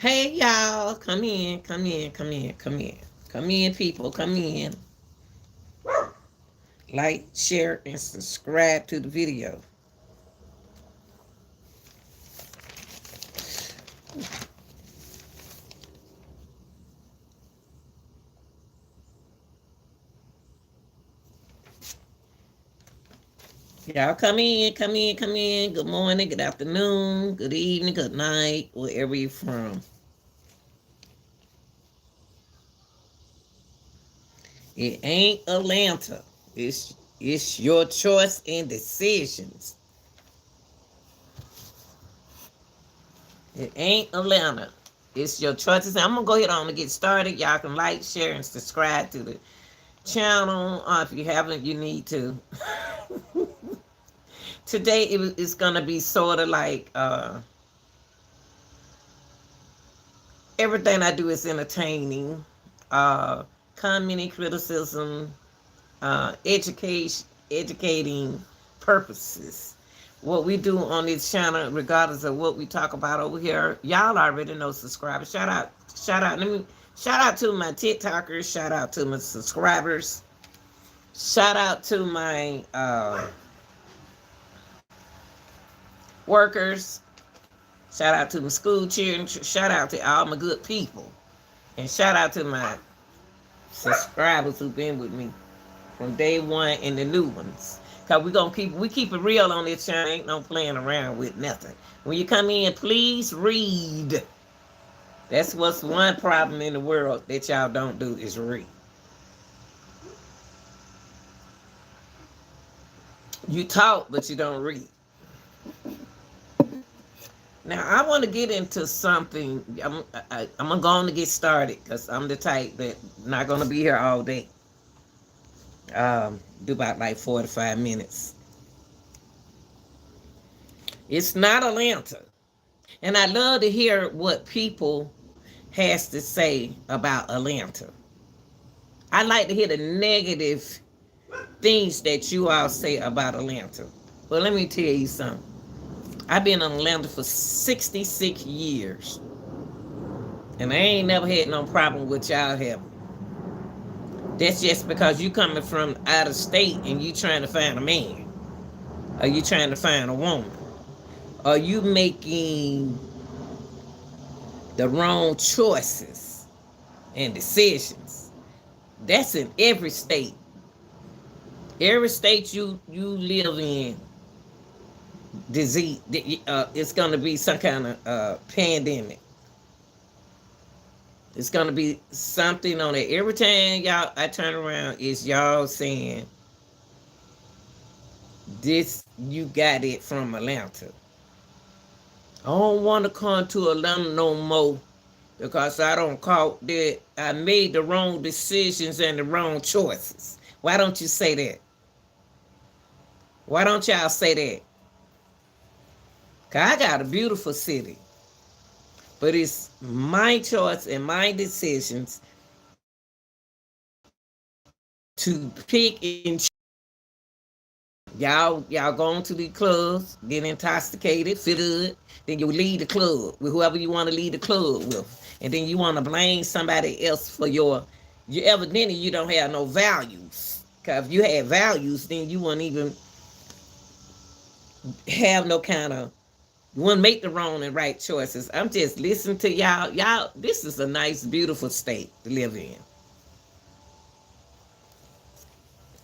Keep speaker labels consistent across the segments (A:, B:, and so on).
A: Hey y'all, come in, come in, come in, come in. Come in, people, come in. Like, share, and subscribe to the video. Y'all come in, come in, come in. Good morning, good afternoon, good evening, good night, wherever you're from. It ain't Atlanta. It's your choice and decisions. It ain't Atlanta. It's your choices. I'm gonna go ahead on and get started. Y'all can like, share, and subscribe to the channel. If you haven't, you need to. Today it's gonna be sort of like everything I do is entertaining, commenting, criticism, educating purposes. What we do on this channel, regardless of what we talk about over here, y'all already know. Subscribers, shout out. Let me shout out to my TikTokers. Shout out to my subscribers. Shout out to my workers. Shout out to my school children. Shout out to all my good people. And shout out to my subscribers who've been with me from day one and the new ones. Cause we keep it real on this channel. Ain't no playing around with nothing. When you come in, please read. That's what's one problem in the world that y'all don't do is read. You talk, but you don't read. Now I want to get into something. I'm gonna go on to get started because I'm the type that not gonna be here all day. Do about like 45 minutes. It's not Atlanta, and I love to hear what people has to say about Atlanta. I like to hear the negative things that you all say about Atlanta. Well, let me tell you something. I've been in Atlanta for 66 years. And I ain't never had no problem with y'all having. That's just because you coming from out of state and you trying to find a man. Or you trying to find a woman. Or you making the wrong choices and decisions. That's in every state. Every state you live in, disease, it's going to be some kind of pandemic. It's going to be something on it. Every time I turn around, is y'all saying, this, you got it from Atlanta. I don't want to come to Atlanta no more because I don't caught that I made the wrong decisions and the wrong choices. Why don't you say that? Why don't y'all say that? Because I got a beautiful city. But it's my choice and my decisions to pick and choose. Y'all going to the clubs, get intoxicated, feel good. Then you leave the club with whoever you want to leave the club with. And then you want to blame somebody else for you evidently you don't have no values. Because if you had values, then you wouldn't even have no kind of, you wouldn't make the wrong and right choices. I'm just listening to y'all. Y'all, this is a nice, beautiful state to live in.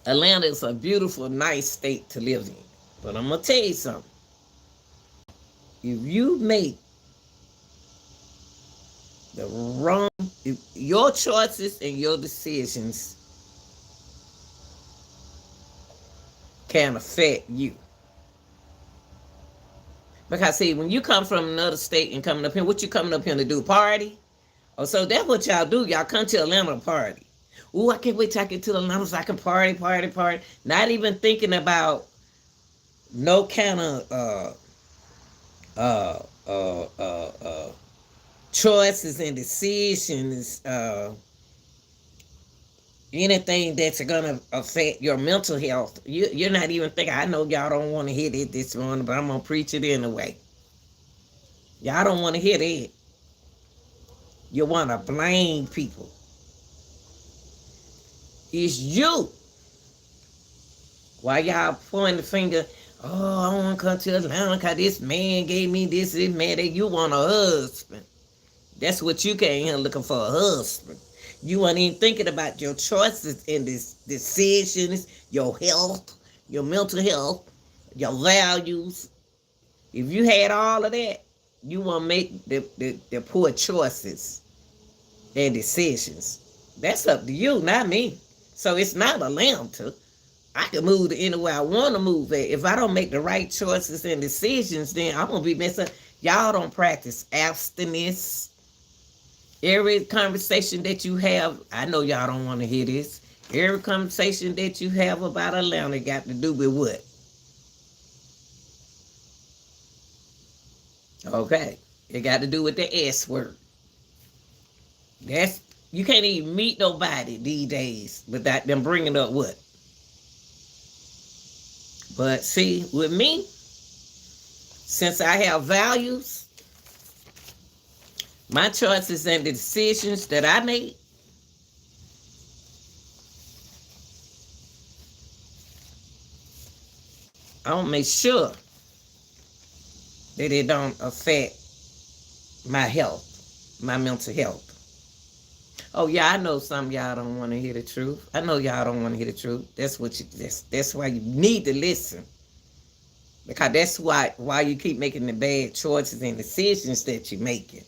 A: Atlanta is a beautiful, nice state to live in. But I'm going to tell you something. If you make the wrong, if your choices and your decisions can affect you. Because see, when you come from another state and coming up here, what you coming up here to do? Party? Oh, so that's what y'all do. Y'all come to Atlanta to party. Ooh, I can't wait till I get to Atlanta so I can party. Not even thinking about no kind of uh, uh, uh, uh, choices and decisions, anything that's gonna affect your mental health. You're not even thinking. I know y'all don't want to hear it this morning, but I'm gonna preach it anyway. Y'all don't want to hear that. You want to blame people. It's you. Why y'all pointing the finger? Oh, I want to come to Atlanta because this man gave me this man that you want a husband. That's what you came here looking for, a husband. You weren't even thinking about your choices and this decisions, your health, your mental health, your values. If you had all of that, you won't make the poor choices and decisions. That's up to you, not me. So it's not Atlanta. I can move to anywhere I want to move at. If I don't make the right choices and decisions, then I'm going to be messed up. Y'all don't practice abstinence. Every conversation that you have, I know y'all don't want to hear this. Every conversation that you have about Atlanta got to do with what? Okay. It got to do with the S word. You can't even meet nobody these days without them bringing up what? But see, with me, since I have values, my choices and the decisions that I make, I don't make sure that it don't affect my health, my mental health. Oh yeah, I know some of y'all don't want to hear the truth. I know y'all don't want to hear the truth. That's why you need to listen. Because that's why you keep making the bad choices and decisions that you're making.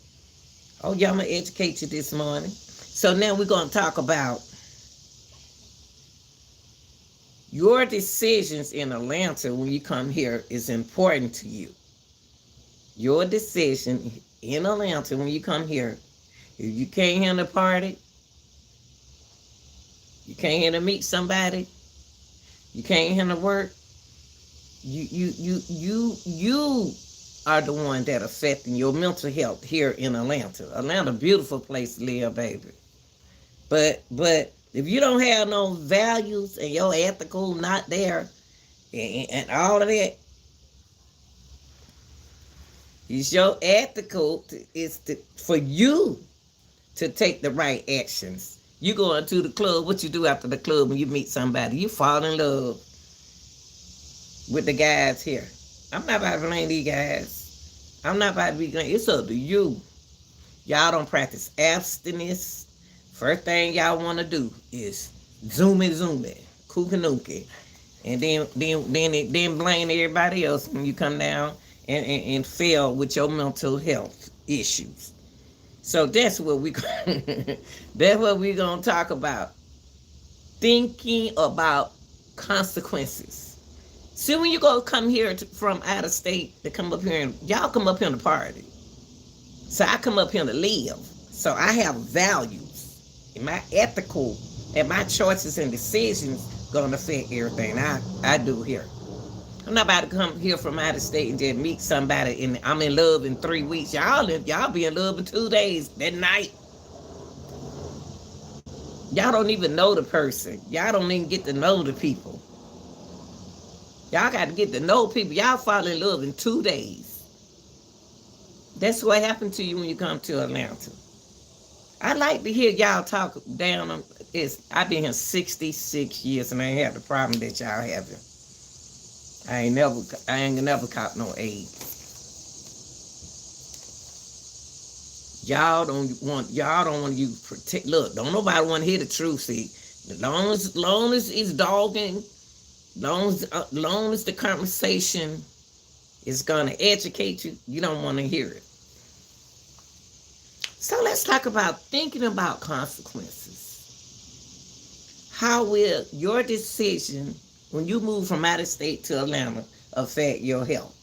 A: Oh yeah, I'm gonna educate you this morning. So now we're gonna talk about your decisions in Atlanta when you come here is important to you. Your decision in Atlanta when you come here, if you can't handle a party, you can't handle meet somebody, you can't handle work, you are the one that affecting your mental health here in Atlanta. Atlanta, beautiful place to live, baby. But if you don't have no values and your ethical not there and all of that, it's your ethical for you to take the right actions. You going to the club, what you do after the club when you meet somebody? You fall in love with the guys here. I'm not about to blame these guys. I'm not about to be blamed. It's up to you. Y'all don't practice abstinence. First thing y'all want to do is zoom it, kookanookie. And then blame everybody else when you come down and fail with your mental health issues. So that's what we're gonna talk about. Thinking about consequences. See, when you come here from out of state to come up here, and y'all come up here to party. So I come up here to live. So I have values. And my ethical and my choices and decisions gonna affect everything I do here. I'm not about to come here from out of state and just meet somebody and I'm in love in 3 weeks. Y'all be in love in 2 days, that night. Y'all don't even know the person. Y'all don't even get to know the people. Y'all got to get to know people. Y'all fall in love in 2 days. That's what happened to you when you come to Atlanta. I like to hear y'all talk down on this. I've been here 66 years and I ain't had the problem that y'all having. I ain't never caught no AIDS. Y'all don't want you protect. Look, don't nobody want to hear the truth. See, long as it's dogging, long as the conversation is gonna educate you, you don't want to hear it. So let's talk about thinking about consequences. How will your decision when you move from out of state to Atlanta affect your health?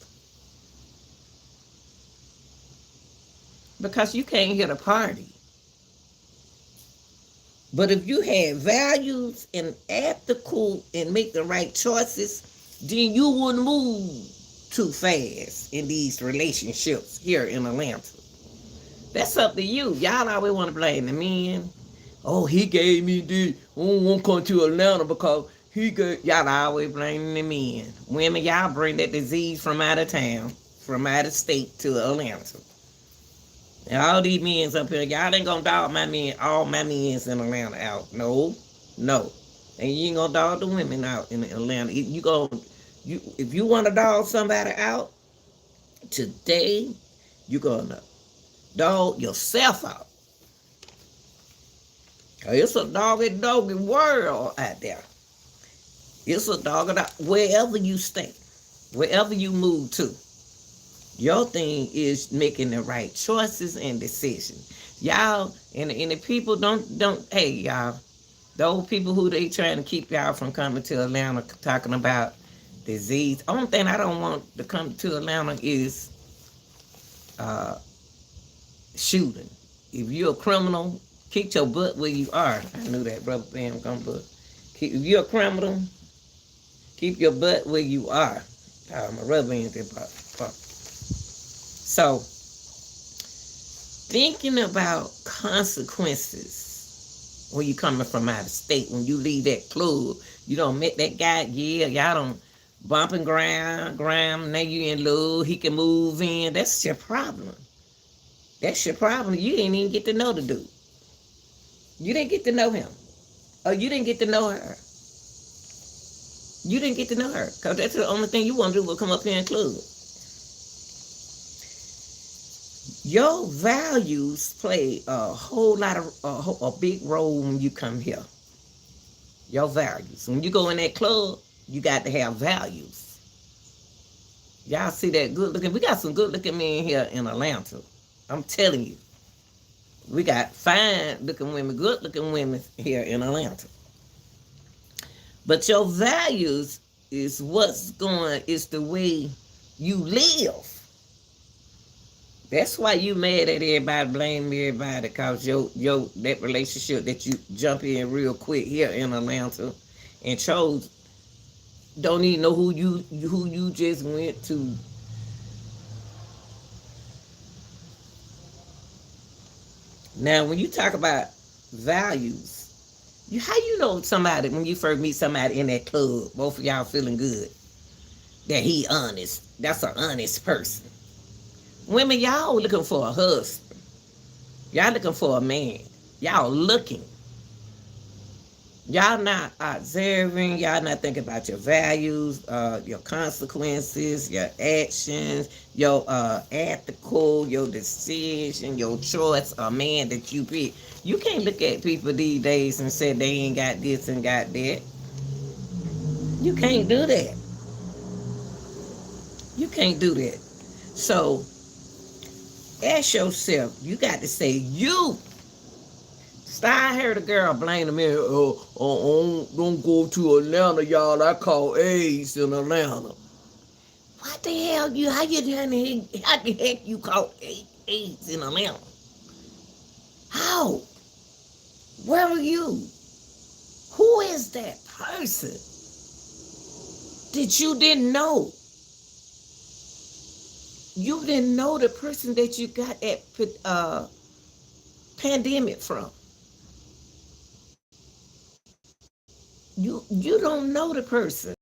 A: Because you can't hit a party. But if you have values and ethical and make the right choices, then you wouldn't move too fast in these relationships here in Atlanta. That's up to you. Y'all always want to blame the men. Oh, he gave me this. I don't want to come to Atlanta because y'all always blaming the men. Women, y'all bring that disease from out of town, from out of state to Atlanta. And all these men's up here, y'all ain't gonna dog my men, all my men's in Atlanta out. No, no. And you ain't gonna dog the women out in Atlanta. If you wanna dog somebody out today, you gonna dog yourself out. It's a doggy world out there. It's a dog out wherever you stay, wherever you move to. Your thing is making the right choices and decisions. Y'all, and the people don't, hey, y'all, those people who they trying to keep y'all from coming to Atlanta talking about disease. Only thing I don't want to come to Atlanta is shooting. If you're a criminal, keep your butt where you are. I knew that, Brother Bam gonna but if you're a criminal, keep your butt where you are. My rubber band did pop. So, thinking about consequences when you coming from out of state, when you leave that club, you don't met that guy, yeah, y'all don't bump and grind, now you in love, he can move in. That's your problem. That's your problem. You didn't even get to know the dude. You didn't get to know him. Or you didn't get to know her. You didn't get to know her. Because that's the only thing you want to do will come up here and club. Your values play a whole lot of, a big role when you come here. Your values. When you go in that club, you got to have values. Y'all see that good looking, we got some good looking men here in Atlanta. I'm telling you. We got fine looking women, good looking women here in Atlanta. But your values is is the way you live. That's why you mad at everybody, blame everybody, cause that relationship that you jump in real quick here in Atlanta and chose don't even know who you just went to. Now, when you talk about values, how you know somebody when you first meet somebody in that club, both of y'all feeling good, that he honest. That's an honest person. Women, y'all looking for a husband. Y'all looking for a man. Y'all looking. Y'all not observing. Y'all not thinking about your values, your consequences, your actions, your ethical, your decision, your choice, a man that you pick. You can't look at people these days and say they ain't got this and got that. You can't do that. You can't do that. So, ask yourself, you got to say, you. I heard a girl blame the man, don't go to Atlanta, y'all. I call AIDS in Atlanta. What the hell? How the heck you call AIDS in Atlanta? How? Where are you? Who is that person that you didn't know? You didn't know the person that you got that pandemic from. You don't know the person.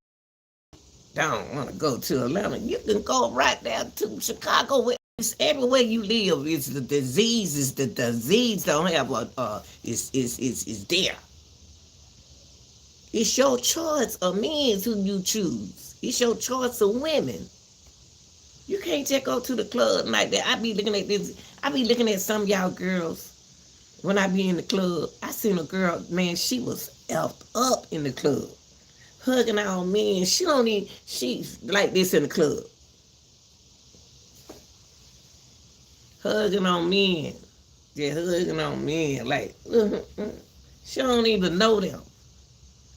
A: Don't want to go to Atlanta. You can go right down to Chicago. It's everywhere you live. It's the disease. Is the disease don't have is there. It's your choice of men who you choose. It's your choice of women. You can't just go to the club like that. I be looking at this. I be looking at some of y'all girls when I be in the club. I seen a girl, man, she was effed up in the club. Hugging all men. She's like this in the club. Hugging on men. Just hugging on men. Like, she don't even know them.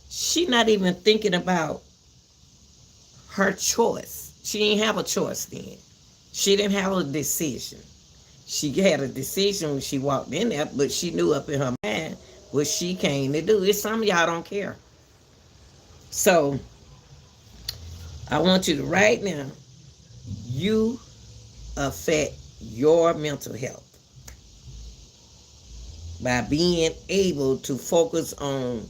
A: She not even thinking about her choice. She didn't have a choice then. She didn't have a decision. She had a decision when she walked in there, but she knew up in her mind what she came to do. It's some of y'all don't care. So, I want you to right now, you affect your mental health by being able to focus on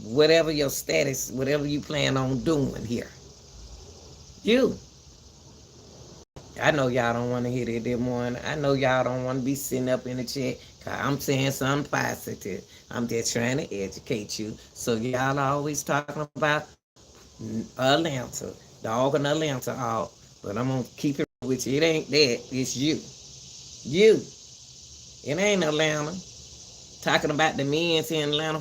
A: whatever your status, whatever you plan on doing here. You. I know y'all don't want to hear that this morning. I know y'all don't want to be sitting up in the chat. Cause I'm saying something positive. I'm just trying to educate you. So y'all always talking about Atlanta, dog in Atlanta out. But I'm gonna keep it with you. It ain't that. It's you. You. It ain't Atlanta. Talking about the men's in Atlanta.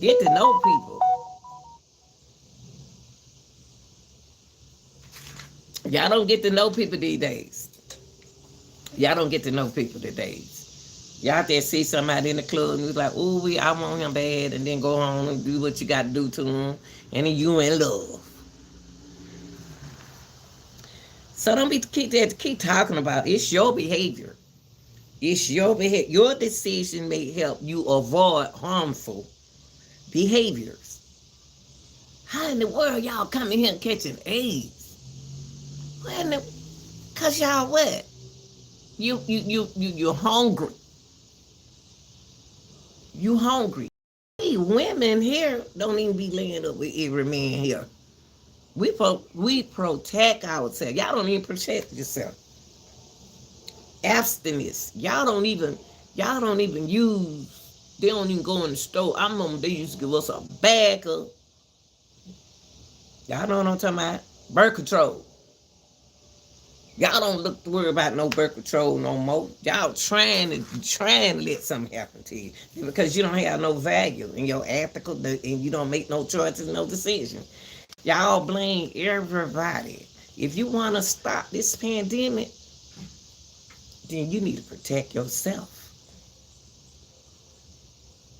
A: Get to know people. Y'all don't get to know people these days. Y'all don't get to know people these days. Y'all just see somebody in the club and you like, ooh, I want him bad, and then go home and do what you got to do to him, and then you in love. So don't keep talking about it. It's your behavior. It's your behavior. Your decision may help you avoid harmful behaviors. How in the world y'all coming here and catching AIDS? What in the? Cause y'all what? You're hungry. You hungry. Hey, women here don't even be laying up with every man here. We protect ourselves. Y'all don't even protect yourself. Abstinence. Y'all don't even use. They don't even go in the store. I remember they used to give us a bag of. Y'all know what I'm talking about? Birth control. Y'all don't look to worry about no birth control no more. Y'all trying to let something happen to you because you don't have no value in your ethical, and you don't make no choices, no decisions. Y'all blame everybody. If you want to stop this pandemic, then you need to protect yourself.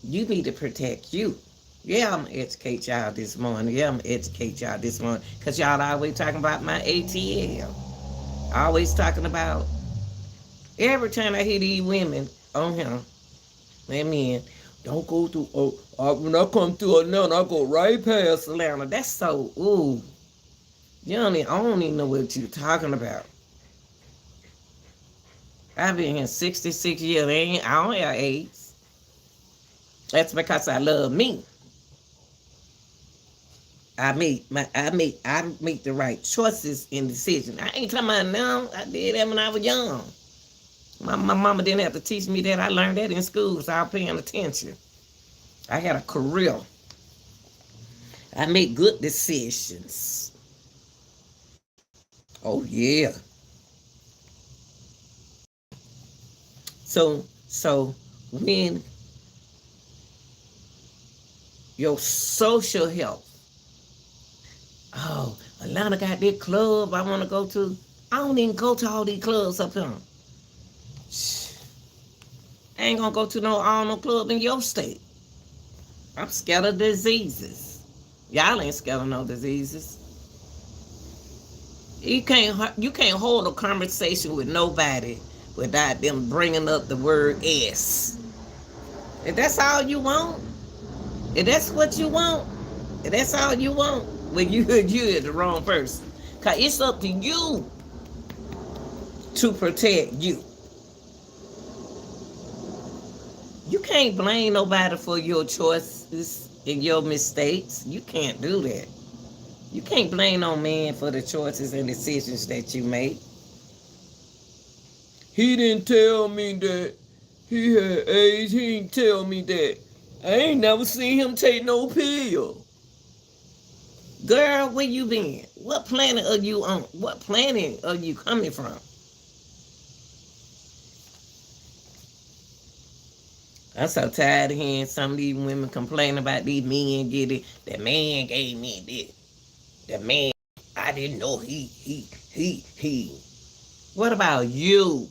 A: You need to protect you. Yeah, I'm going to educate y'all this morning. Because y'all always talking about my ATL. Always talking about, every time I hear these women on him, men, don't go through, when I come through Atlanta, I go right past Atlanta. That's so, ooh. I don't even know what you're talking about. I've been here 66 years. I don't have AIDS. That's because I love me. I make the right choices and decisions. I ain't talking about now. I did that when I was young. My mama didn't have to teach me that. I learned that in school, so I was paying attention. I had a career. I make good decisions. Oh yeah. So when your social health, oh, Atlanta got this club I want to go to. I don't even go to all these clubs up here. I ain't gonna go to no club in your state. I'm scared of diseases. Y'all ain't scared of no diseases. You can't hold a conversation with nobody without them bringing up the word S. If that's all you want, if that's what you want, if that's all you want, well, you're the wrong person. Because it's up to you to protect you. You can't blame nobody for your choices and your mistakes. You can't do that. You can't blame no man for the choices and decisions that you make. He didn't tell me that he had AIDS. He didn't tell me that. I ain't never seen him take no pill. Girl, where you been? What planet are you on? What planet are you coming from? I'm so tired of hearing some of these women complain about these men getting, the man gave me this. The man, I didn't know he. What about you?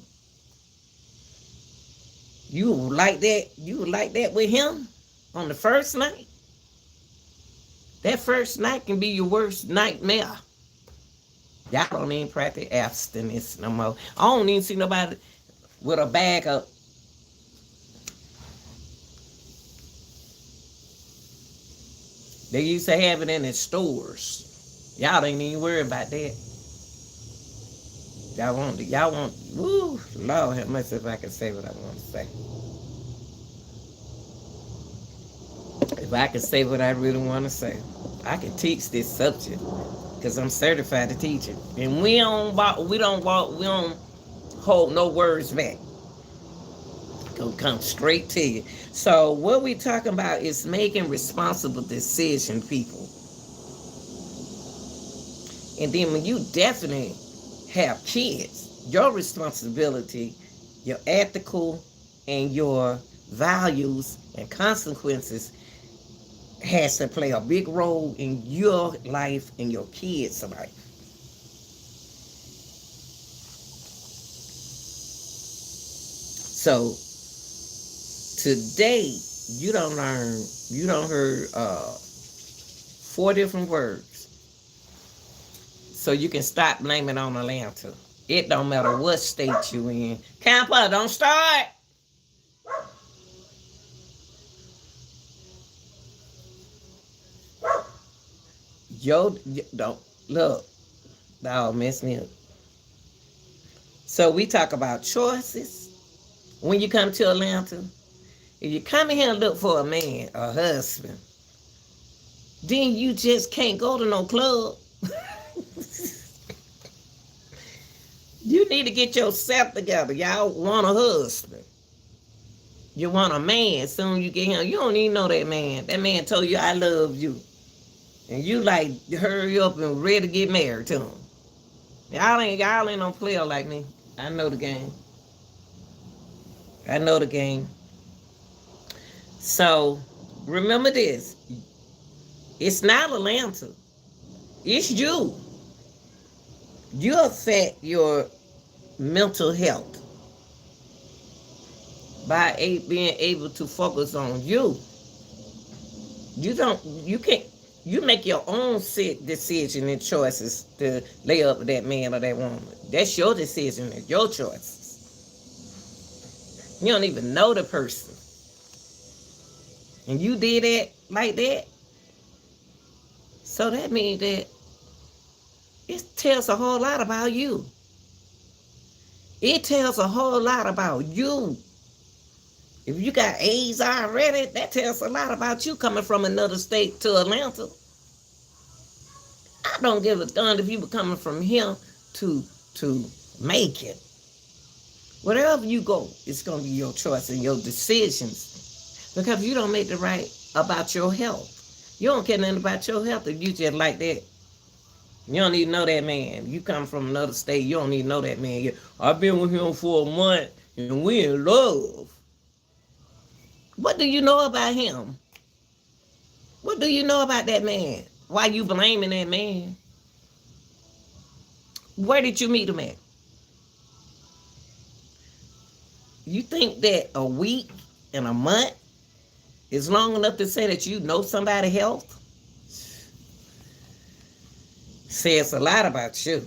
A: You like that? You like that with him on the first night? That first night can be your worst nightmare. Y'all don't even practice abstinence no more. I don't even see nobody with a bag of. They used to have it in the stores. Y'all ain't even worried about that. Y'all want, woo, Lord have mercy if I can say what I want to say. If I can say what I really want to say, I can teach this subject. because I'm certified to teach it. And we don't hold no words back. Gonna come straight to you. So what we talking about is making responsible decision, people. And then when you definitely have kids, your responsibility, your ethical and your values and consequences has to play a big role in your life and your kids' life. So today you don't heard 4 different words. So you can stop blaming on Atlanta. It don't matter what state you in. Camper, don't start. Don't look. Dog mess me up. So we talk about choices when you come to Atlanta. If you come in here and look for a man, a husband, then you just can't go to no club. You need to get yourself together. Y'all want a husband. You want a man. Soon you get him. You don't even know that man. That man told you I love you. And you like hurry up and ready to get married to him. Y'all ain't no player like me. I know the game. I know the game. So remember this. It's not Atlanta. It's you. You affect your mental health by being able to focus on you. You can't, you make your own decision and choices to lay up with that man or that woman. That's your decision and your choices. You don't even know the person. And you did it like that. So that means that it tells a whole lot about you. It tells a whole lot about you. If you got AIDS already, that tells a lot about you coming from another state to Atlanta. I don't give a darn if you were coming from here to Macon. Wherever you go, it's going to be your choice and your decisions. Because you don't make it right about your health. You don't care nothing about your health if you just like that. You don't even know that man. You come from another state, you don't even know that man. I've been with him for a month and we in love. What do you know about him? What do you know about that man? Why you blaming that man? Where did you meet him at? You think that a week and a month is long enough to say that you know somebody's health? Says a lot about you.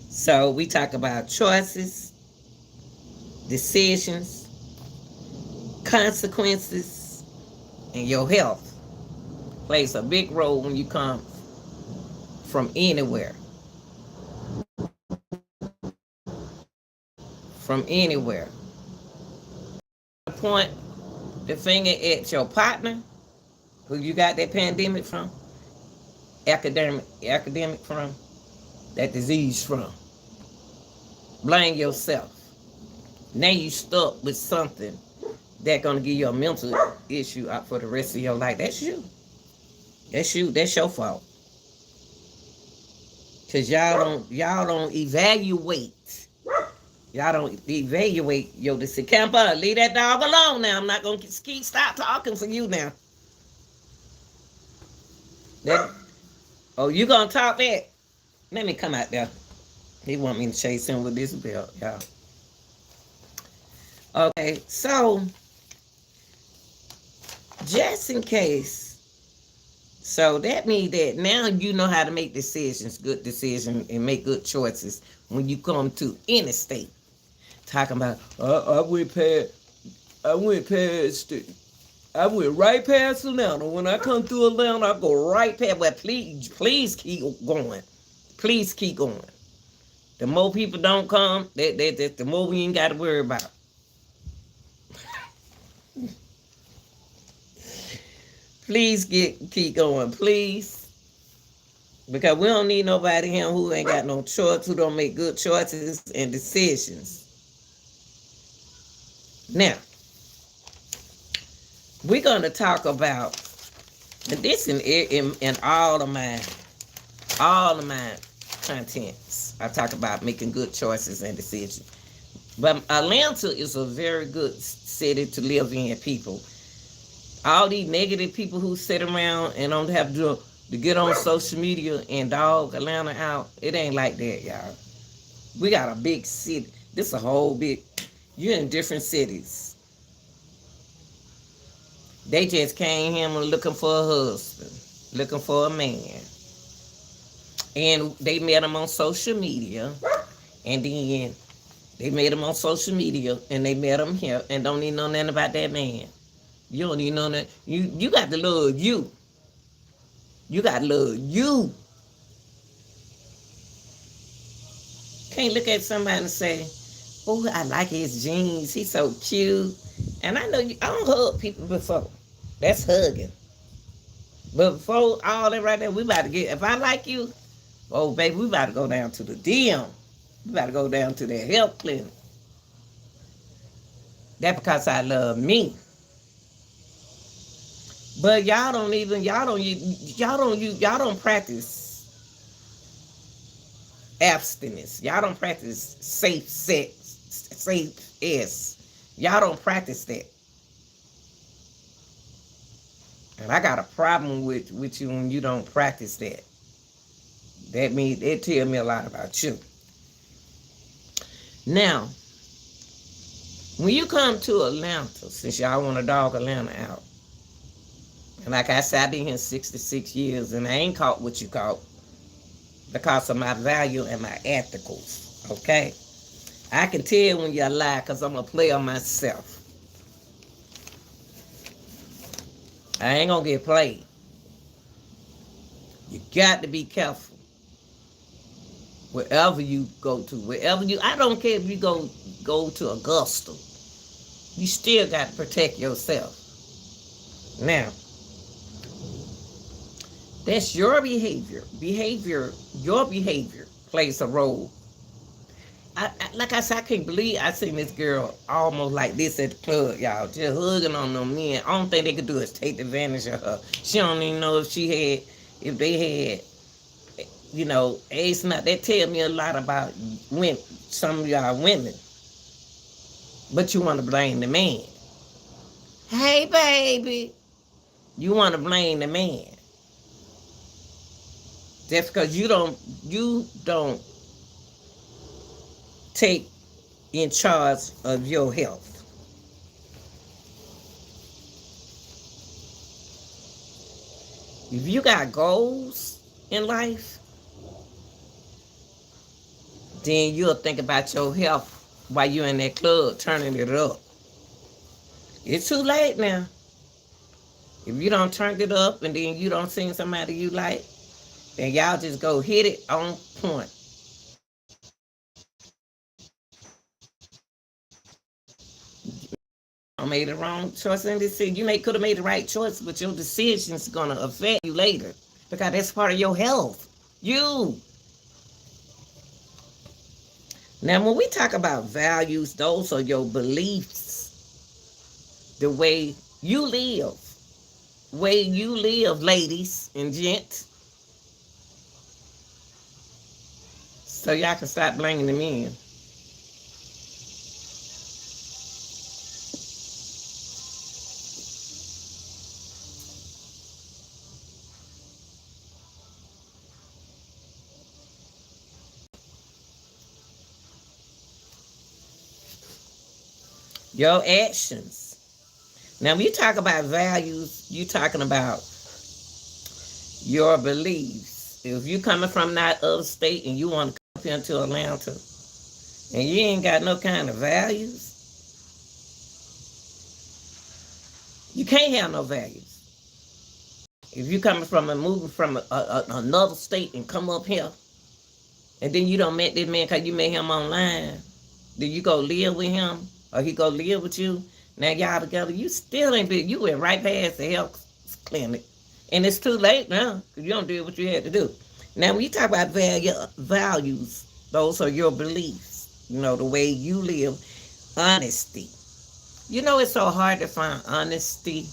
A: So we talk about choices, decisions, consequences, and your health plays a big role when you come from anywhere. From anywhere. Point the finger at your partner who you got that pandemic from, academic from, that disease from. Blame yourself. Now you stuck with something that's gonna give you a mental issue out for the rest of your life. That's you. That's you. That's your fault. Cause y'all don't evaluate. Y'all don't evaluate your decision. Camper, leave that dog alone now. I'm not gonna stop talking for you now. You gonna talk that? Let me come out there. He want me to chase him with this belt, y'all. Okay, so just in case. So that means that now you know how to make decisions, good decisions, and make good choices when you come to any state. Talking about, I went right past Atlanta. When I come through Atlanta, I go right past. Well, please keep going. Please keep going. The more people don't come, the more we ain't got to worry about. Please keep going, please. Because we don't need nobody here who ain't got no choice, who don't make good choices and decisions. Now, we're going to talk about, and this in all of my contents. I talk about making good choices and decisions. But Atlanta is a very good city to live in, people. All these negative people who sit around and don't have to get on social media and dog Atlanta out, it ain't like that, y'all. We got a big city. This is a whole big, you're in different cities. They just came here looking for a husband, looking for a man. And they met him on social media. And then they met him on social media and they met him here and don't even know nothing about that man. You don't even know that. You got to love you. You got to love you. Can't look at somebody and say, oh, I like his jeans. He's so cute. And I know I don't hug people before. That's hugging. But before all that right there, we about to get, if I like you, oh, baby, we about to go down to the DM. We about to go down to the health clinic. That's because I love me. But y'all don't practice abstinence. Y'all don't practice safe sex, safe S. Y'all don't practice that. And I got a problem with you when you don't practice that. That means it tells me a lot about you. Now, when you come to Atlanta, since y'all want to dog Atlanta out, and like I said, I've been here 66 years, and I ain't caught what you caught because of my value and my ethicals, okay? I can tell when you lie because I'm a player myself. I ain't going to get played. You got to be careful. Wherever you go to, I don't care if you go to Augusta. You still got to protect yourself. Now, that's your behavior. Your behavior plays a role. Like I said, I can't believe I seen this girl almost like this at the club, y'all, just hugging on them men. Only thing they could do is take advantage of her. She don't even know if they had, AIDS. Not that tell me a lot about women, some of y'all women. But you want to blame the man. Hey, baby. You want to blame the man. That's because you don't take in charge of your health. If you got goals in life, then you'll think about your health while you're in that club turning it up. It's too late now. If you don't turn it up and then you don't see somebody you like, then y'all just go hit it on point. I made the wrong choice in this decision. You could have made the right choice, but your decision's going to affect you later because that's part of your health. You. Now, when we talk about values, those are your beliefs, the way you live. Ladies and gents. So y'all can stop blaming the men. Your actions. Now, when you talk about values, you're talking about your beliefs. If you coming from that other state and you want to come here into Atlanta and you ain't got no kind of values, you can't have no values. If you coming from moving from another state and come up here and then you don't met this man because you met him online, then you go live with him or he go live with you. Now y'all together, you still ain't been, you went right past the health clinic. And it's too late now because you don't do what you had to do. Now, when you talk about values, those are your beliefs, the way you live. Honesty. It's so hard to find honesty.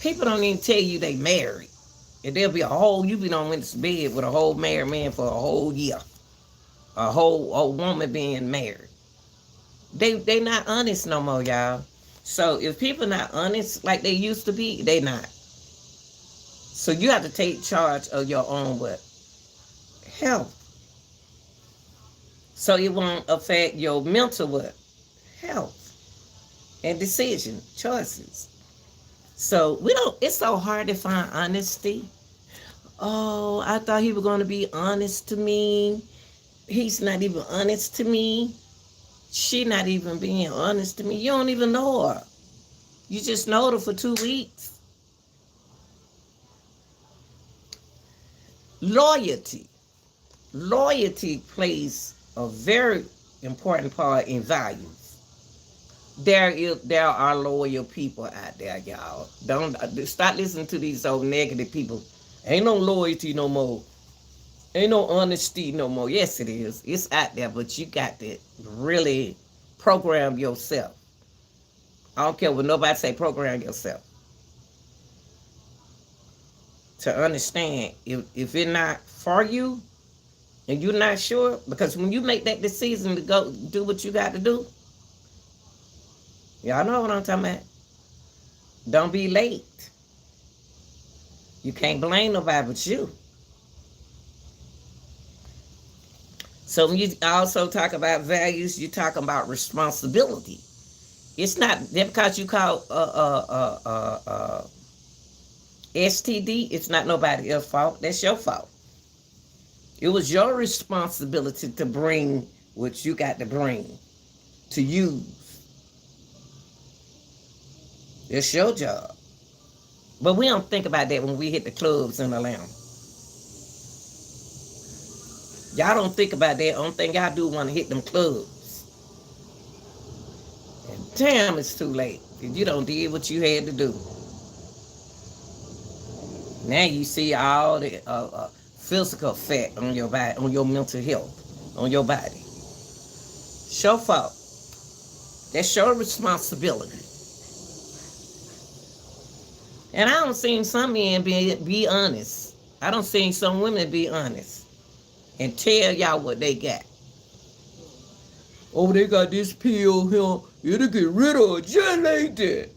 A: People don't even tell you they married. And there'll be you been on this bed with a whole married man for a whole year. A woman being married. They not honest no more, y'all. So if people not honest like they used to be, they not. So you have to take charge of your own what? Health. So it won't affect your mental what? Health. And choices. So it's so hard to find honesty. Oh, I thought he was going to be honest to me. He's not even honest to me. She not even being honest to me. You don't even know her. You just know her for 2 weeks. Loyalty. Loyalty plays a very important part in values. There are loyal people out there, y'all. Don't stop listening to these old negative people. Ain't no loyalty no more. Ain't no honesty no more. Yes, it is. It's out there, but you got to really program yourself. I don't care what nobody say. Program yourself to understand if it's not for you and you're not sure, because when you make that decision to go do what you got to do. Y'all know what I'm talking about. Don't be late. You can't blame nobody but you. So when you also talk about values, you talk about responsibility. It's not that because you call STD, it's not nobody else's fault. That's your fault. It was your responsibility to bring what you got to bring, to use. It's your job. But we don't think about that when we hit the clubs in Atlanta. Y'all don't think about that. Only thing y'all do want to hit them clubs. And damn, it's too late. If you don't did what you had to do. Now you see all the physical effect on your body, on your mental health, on your body. It's your fault. That's your responsibility. And I don't see some men be honest. I don't see some women be honest and tell y'all what they got. Oh, they got this pill here. It'll get rid of it just like that.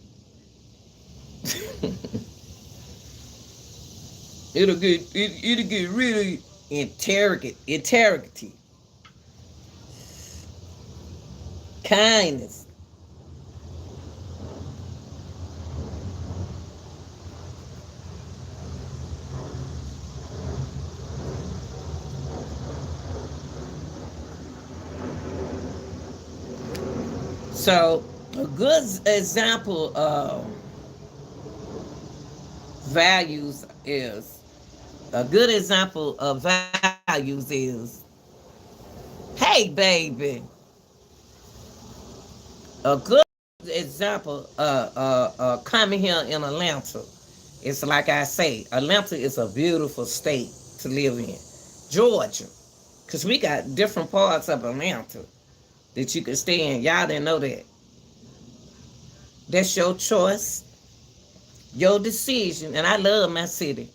A: It'll get rid of integrity, kindness. So a good example of values is, hey baby. A good example coming here in Atlanta. It's like I say, Atlanta is a beautiful state to live in. Georgia, because we got different parts of Atlanta that you can stay in. Y'all didn't know that. That's your choice, your decision. And I love my city.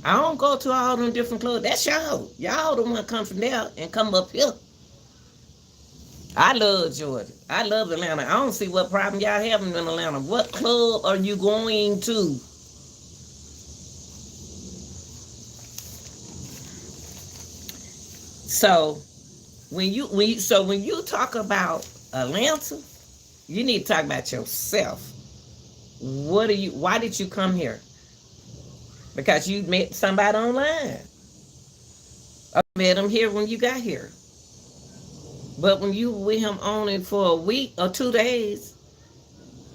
A: I don't go to all them different clubs. That's y'all. Y'all the one come from there and come up here. I love Georgia. I love Atlanta. I don't see what problem y'all having in Atlanta. What club are you going to? So when you talk about Atlanta, you need to talk about yourself. Why did you come here? Because you met somebody online. I met him here when you got here. But when you with him only for a week or 2 days,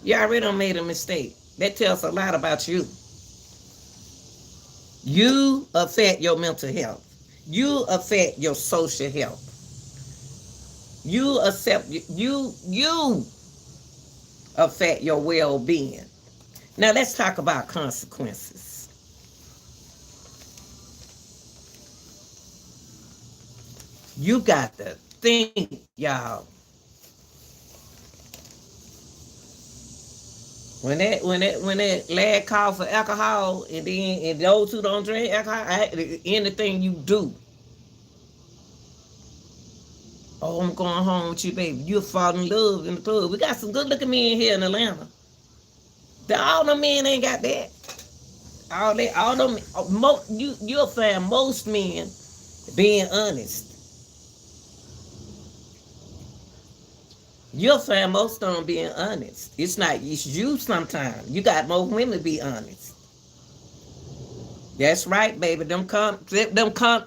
A: you already done made a mistake. That tells a lot about you. You affect your mental health. You affect your social health. You affect your well-being. Now let's talk about consequences. You got to think, y'all. When that lad call for alcohol, and those who don't drink alcohol, anything you do, oh, I'm going home with you, baby. You'll fall in love in the club. We got some good looking men here in Atlanta. All the men ain't got that. All them, you'll find most men being honest. You'll find most of them being honest. It's you sometimes. You got more women be honest. That's right, baby.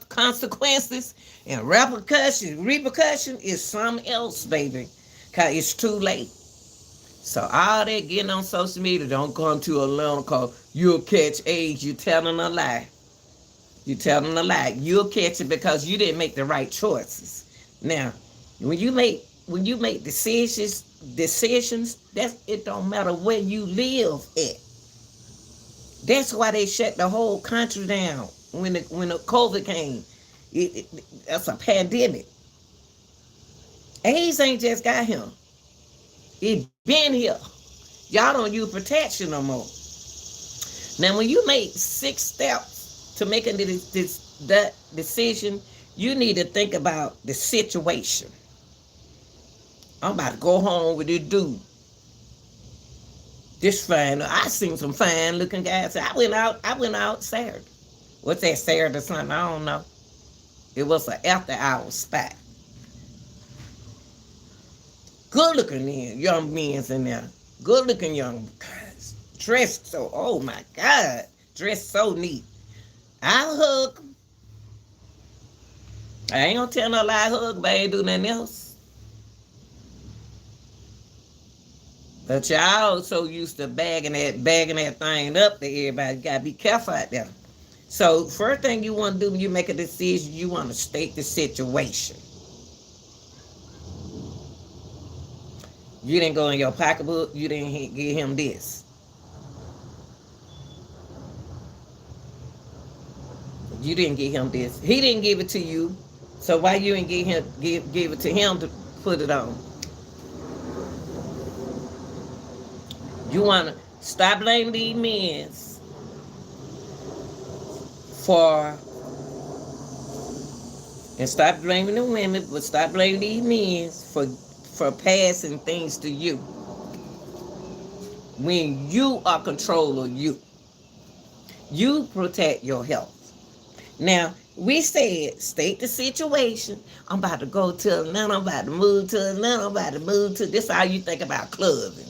A: Consequences and repercussion is something else, baby. Cause it's too late. So all that getting on social media, don't come to Atlanta cause you'll catch AIDS. You telling a lie. You telling a lie. You'll catch it because you didn't make the right choices. Now, when you make decisions, it don't matter where you live at. That's why they shut the whole country down when the COVID came. That's a pandemic. AIDS ain't just got him. It been here. Y'all don't use protection no more. Now, when you make 6 steps to making that decision, you need to think about the situation. I'm about to go home with this dude. This fine. I seen some fine looking guys. I went out Saturday. What's that, Saturday or something? I don't know. It was an after hour spot. Good looking young men's in there. Good looking young guys. Dressed so, oh my God. Dressed so neat. I'll hug. I ain't gonna tell no lie, hug, but I ain't do nothing else. But y'all so used to bagging that thing up to everybody. You gotta be careful out there. So first thing you want to do when you make a decision, you want to state the situation. You didn't go in your pocketbook. You didn't give him this. You didn't give him this. He didn't give it to you. So why you didn't give it to him to put it on? You want to stop blaming these men and stop blaming the women, but stop blaming these men for passing things to you. When you are control of you, you protect your health. Now, we said, state the situation. I'm about to go to Atlanta. I'm about to move to Atlanta. I'm about to move to. This is how you think about clubbing.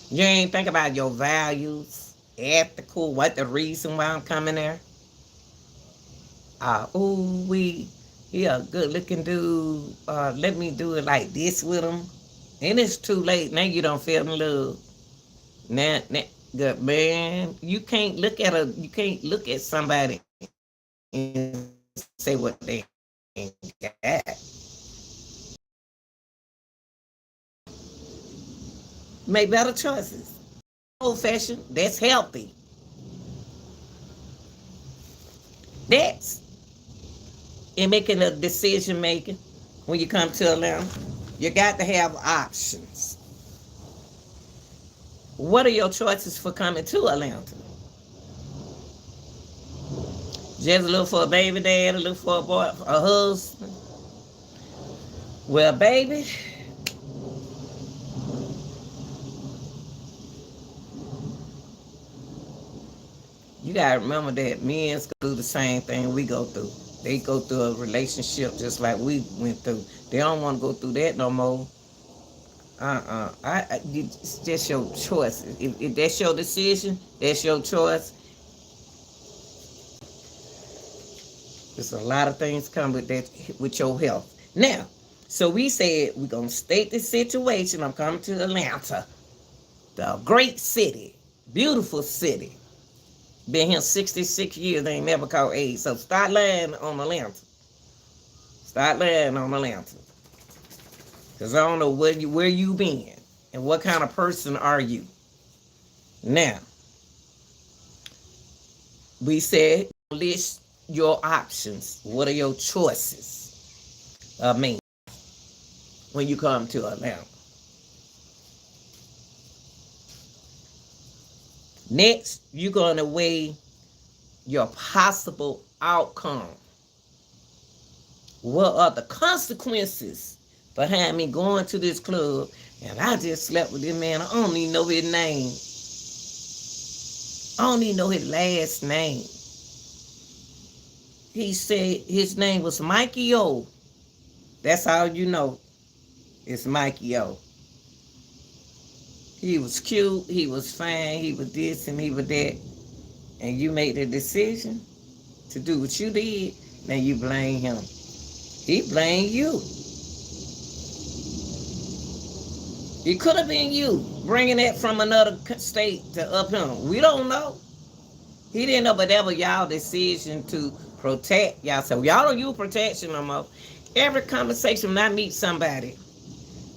A: You ain't think about your values, ethical, what the reason why I'm coming there. He a good looking dude. Let me do it like this with him. And it's too late. Now you don't feel in love. Now, good man. You can't look at somebody and say what they got. Make better choices. Old fashioned, that's healthy. That's in making a decision making when you come to Atlanta. You got to have options. What are your choices for coming to Atlanta? Just look for a baby dad, look for a boy, a husband. Well, baby, you gotta remember that men do the same thing we go through. They go through a relationship just like we went through. They don't want to go through that no more. It's just your choice. If that's your decision, that's your choice. There's a lot of things come with that, with your health. Now, so we said we're gonna state the situation. I'm coming to Atlanta, the great city, beautiful city. Been here 66 years, they ain't never caught AIDS. So start lying on Atlanta. Start lying on Atlanta. Because I don't know where you been and what kind of person are you. Now, we said list your options. What are your choices? When you come to Atlanta. Next, you're going to weigh your possible outcome. What are the consequences behind me going to this club and I just slept with this man? I don't even know his name. I don't even know his last name. He said his name was Mikey O. That's all you know. It's Mikey O. He was cute, he was fine, he was this and he was that. And you made the decision to do what you did, now you blame him. He blamed you. It could have been you bringing that from another state to up him. We don't know. He didn't know, but that was y'all decision to protect y'all. So y'all don't use protection no more. Every conversation when I meet somebody,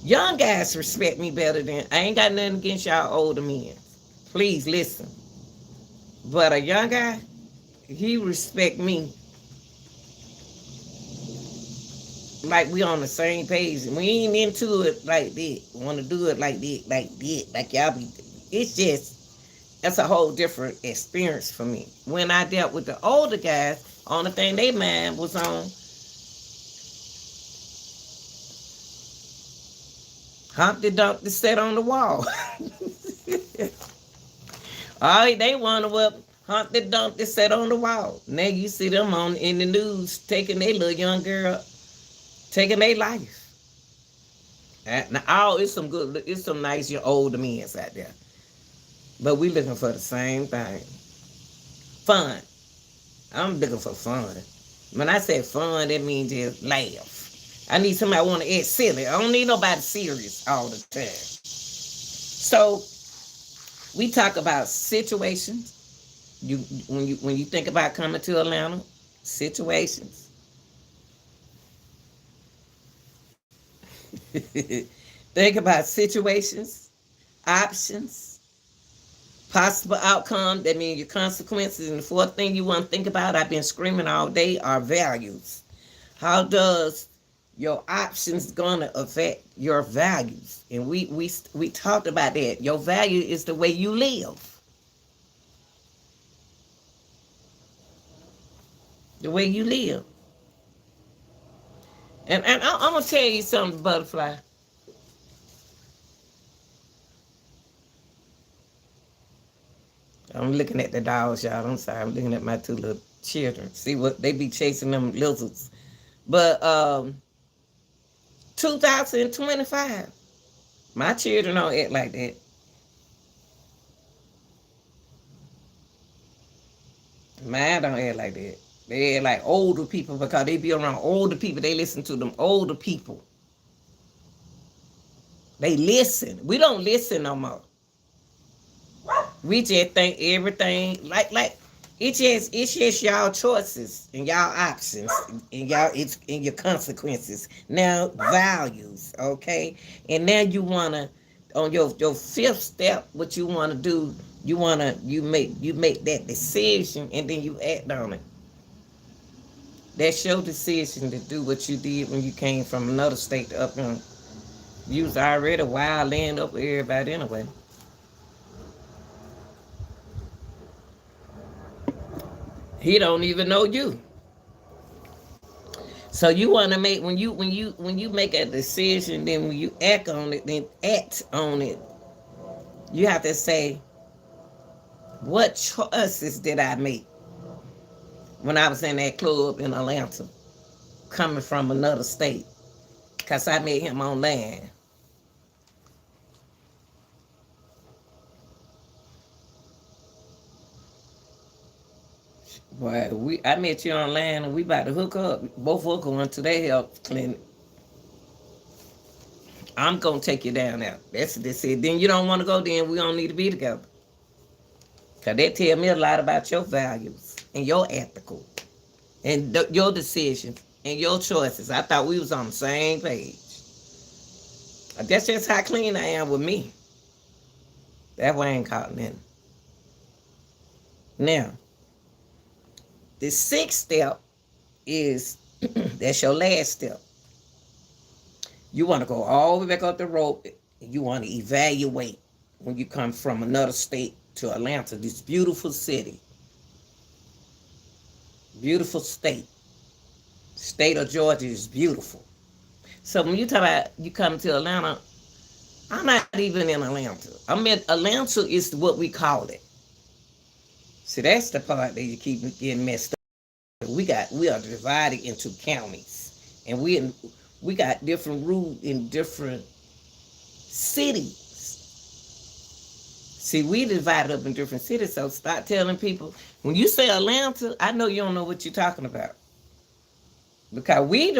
A: young guys respect me better than, I ain't got nothing against y'all older men. Please listen. But a young guy, he respect me like we on the same page. And we ain't into it like that. We want to do it like that, like y'all be. It's just, that's a whole different experience for me. When I dealt with the older guys, only thing they mind was on Humpty Dumpty sat on the wall. All they wanted was Humpty Dumpty sat on the wall. Now you see them on in the news taking their little young girl, taking their life. Now, it's some nice your older men out there. But we looking for the same thing. Fun. I'm looking for fun. When I say fun, that means just laugh. I need somebody want to act silly. I don't need nobody serious all the time. So we talk about situations. When you think about coming to Atlanta, situations. Think about situations, options, possible outcome. That means your consequences. And the fourth thing you want to think about, I've been screaming all day, are values. How does your options gonna affect your values? And we talked about that. Your value is the way you live. The way you live. And I'm gonna tell you something, Butterfly. I'm looking at the dogs, y'all. I'm sorry. I'm looking at my two little children. See what they be chasing them lizards. But 2025, my children don't act like that. Mine don't act like that. They act like older people because they be around older people. They listen to them older people. They listen. We don't listen no more. We just think everything like it's just y'all choices and y'all options and it's in your consequences. Now values, okay? And now you wanna on your fifth step, what you wanna do, you make that decision and then you act on it. That's your decision to do what you did when you came from another state to up here. You was already wild land up with everybody anyway. He don't even know you. So you want to make when you make a decision, then when you act on it, you have to say, what choices did I make when I was in that club in Atlanta, coming from another state? Because I met him on land. Boy, I met you on land and we about to hook up. Both of us going to their health clinic. I'm going to take you down there. That's what they said. Then you don't want to go, then we don't need to be together. Because they tell me a lot about your values and your ethical and your decisions and your choices. I thought we was on the same page. That's just how clean I am with me. That way I ain't caught nothing. Now, the sixth step is that's your last step. You want to go all the way back up the road. You want to evaluate when you come from another state to Atlanta, this beautiful city, beautiful state. State of Georgia is beautiful. So when you talk about you come to Atlanta, I'm not even in Atlanta. I'm in Atlanta is what we call it. See, that's the part that you keep getting messed up. We are divided into counties, and we got different rules in different cities. See, we divided up in different cities. So start telling people when you say Atlanta, I know you don't know what you're talking about. Because we're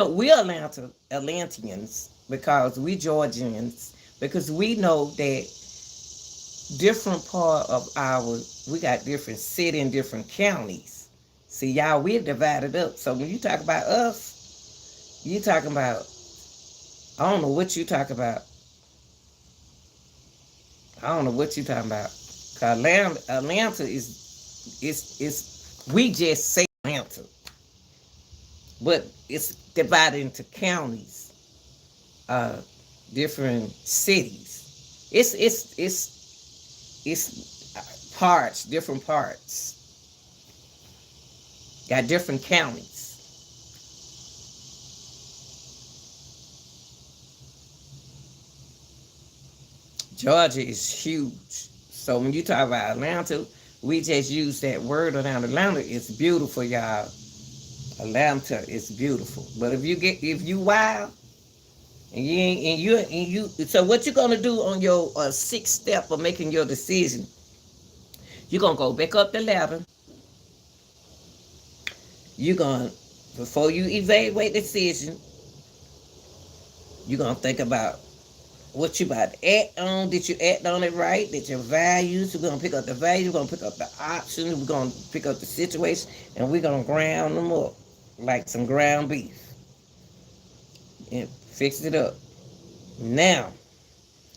A: Atlanteans, because we Georgians, because we know that different part of we got different city and different counties. See, y'all, we're divided up. So when you talk about us, you talking about, I don't know what you talk about. I don't know what you talking about. Cause Atlanta is we just say Atlanta, but it's divided into counties, different cities. It's parts, different parts. Got different counties. Georgia is huge. So when you talk about Atlanta, we just use that word around Atlanta. It's beautiful, y'all. Atlanta is beautiful. But if you wild and you so what you gonna do on your sixth step of making your decision? You're gonna go back up the ladder. You're gonna before you evaluate the decision, you're gonna think about what you about to act on. Did you act on it right? Did your values? We're gonna pick up the values. We're gonna pick up the options. We're gonna pick up the situation, and we're gonna ground them up like some ground beef and fix it up. Now,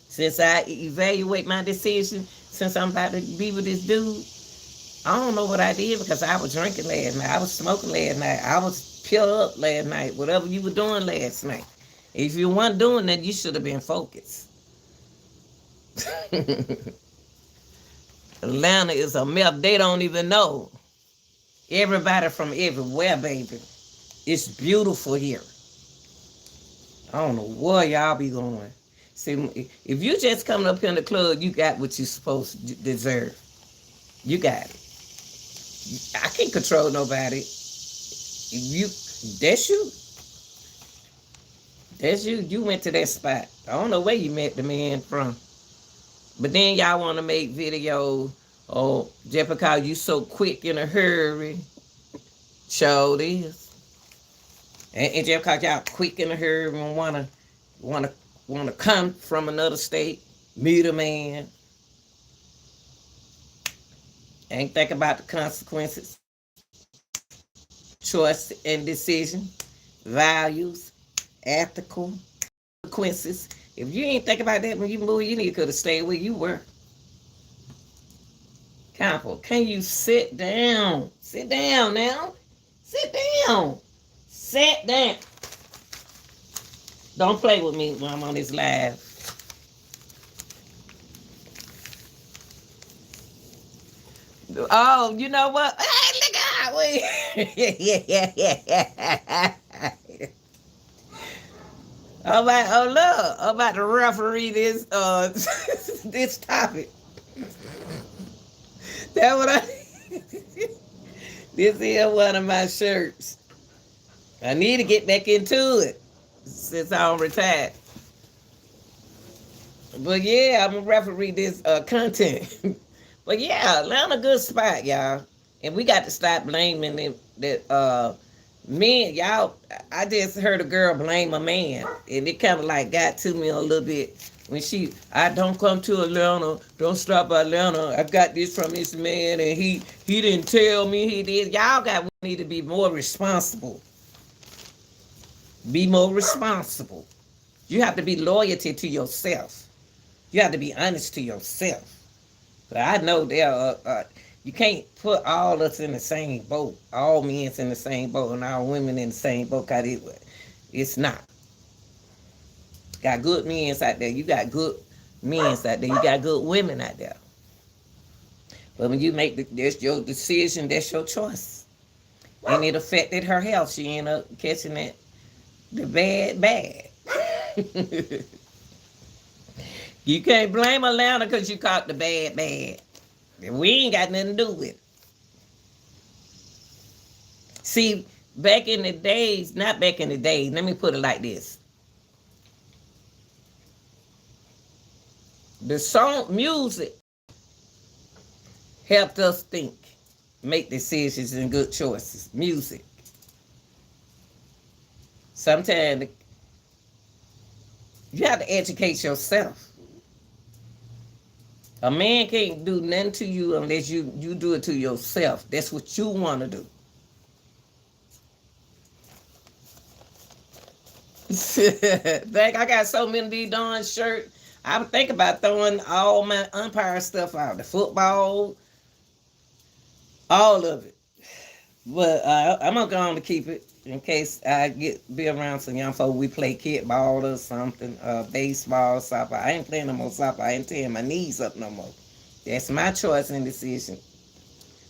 A: since I evaluate my decision, since I'm about to be with this dude, I don't know what I did because I was drinking last night. I was smoking last night. I was pilled up last night. Whatever you were doing last night. If you weren't doing that, you should have been focused. Atlanta is a map they don't even know. Everybody from everywhere, baby. It's beautiful here. I don't know where y'all be going. See, if you just coming up here in the club, you got what you supposed to deserve. You got it. I can't control nobody. That's you. That's you. You went to that spot. I don't know where you met the man from. But then y'all want to make videos. Oh, just because you so quick in a hurry. Show this. And just because y'all quick in a hurry and wanna come from another state, meet a man, ain't think about the consequences, choice and decision, values, ethical consequences. If you ain't think about that when you moved, you need to could have stayed where you were. Campo, can you sit down? Sit down now. Sit down. Sit down. Don't play with me when I'm on this live. Oh, you know what? Hey, look out! Yeah. Oh look, I'm about to referee this this topic. That what I this is one of my shirts. I need to get back into it since I'm retired. But yeah, I'm gonna referee this content. But yeah, Atlanta good spot, y'all. And we got to stop blaming that men, y'all. I just heard a girl blame a man, and it kind of like got to me a little bit when I don't come to Atlanta, don't stop by Atlanta. I got this from this man, and he didn't tell me he did. Y'all need to be more responsible. Be more responsible. You have to be loyalty to yourself. You have to be honest to yourself. But I know there are You can't put all us in the same boat, all men's in the same boat, and all women in the same boat. Cause it's not. Got good men's out there. You got good men's out there. You got good women out there. But when you make that's your decision, that's your choice, and it affected her health. She ended up catching the bad. You can't blame Atlanta because you caught the bad. We ain't got nothing to do with it. See, back in the days, not back in the days, let me put it like this. The song music helped us think, make decisions and good choices. Music. Sometimes you have to educate yourself. A man can't do nothing to you unless you do it to yourself. That's what you want to do. Like I got so many of these darn shirts. I'm thinking about throwing all my umpire stuff out. The football, all of it. But I'm going to go on to keep it in case I be around some young folk. We play kickball or something, baseball, soccer. I ain't playing no more soccer. I ain't tearing my knees up no more. That's my choice and decision.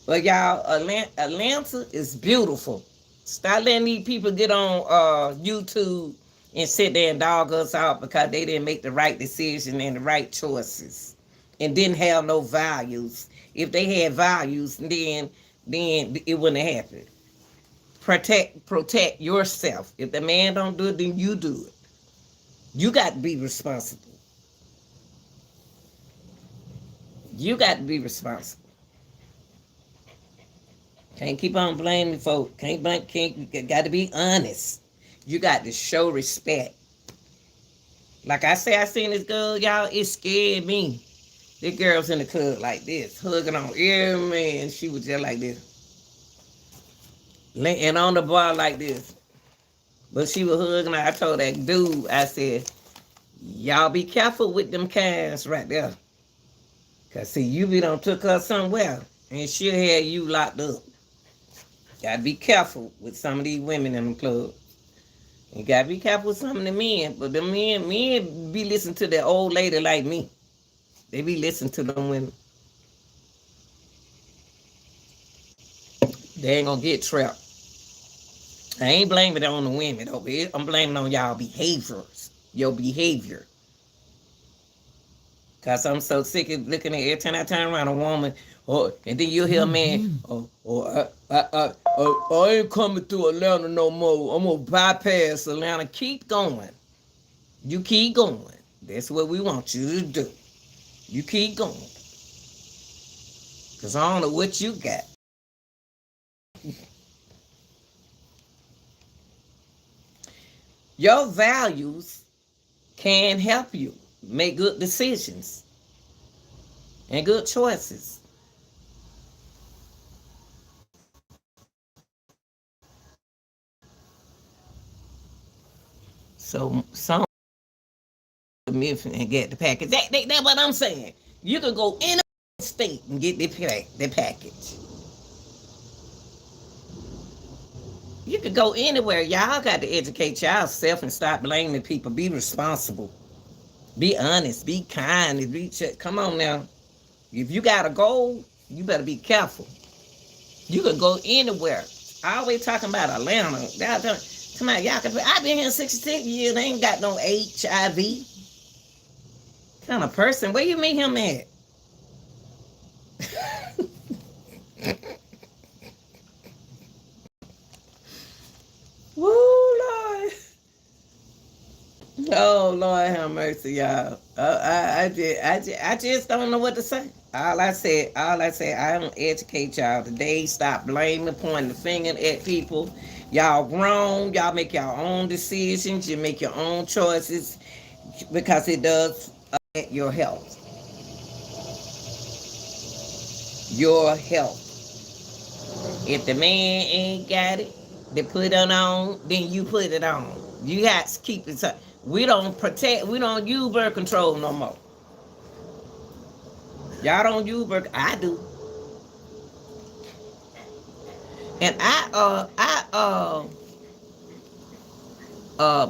A: But y'all, Atlanta is beautiful. Stop letting these people get on YouTube and sit there and dog us out because they didn't make the right decision and the right choices and didn't have no values. If they had values, then it wouldn't have happened. Protect yourself. If the man don't do it, then you do it. You got to be responsible. You got to be responsible. Can't keep on blaming folk. Got to be honest. You got to show respect. Like I say, I seen this girl, y'all, it scared me. This girl's in the club like this, hugging on every man. She was just like this. And on the bar like this. But she was hugging her. I told that dude, I said, y'all be careful with them kinds right there. Because, see, you be done took her somewhere, and she'll have you locked up. Got to be careful with some of these women in the club. You got to be careful with some of the men. But the men be listening to that old lady like me. They be listening to them women. They ain't going to get trapped. I ain't blaming it on the women, though. I'm blaming on y'all behaviors. Your behavior. Because I'm so sick of looking at every time I turn around a woman, and then you'll hear a man, I ain't coming through Atlanta no more. I'm going to bypass Atlanta. Keep going. You keep going. That's what we want you to do. You keep going. Because I don't know what you got. Your values can help you make good decisions and good choices. So some and get the package. That's what I'm saying. You can go in a state and get the package. You could go anywhere. Y'all got to educate yourself and stop blaming people. Be responsible. Be honest. Be kind. Come on now. If you got a goal, you better be careful. You could go anywhere. I always talking about Atlanta. Come on, y'all can. I've been here 66 years. They ain't got no HIV. Kind of person. Where you meet him at? Woo, Lord. Oh, Lord have mercy, y'all. I just don't know what to say. All I said, I don't educate y'all today. Stop blaming, pointing the finger at people. Y'all wrong. Y'all make your own decisions. You make your own choices because it does affect your health. Your health. If the man ain't got it, they put it on, then you put it on. You got to keep it. We don't use birth control no more. Y'all don't use birth. I do. And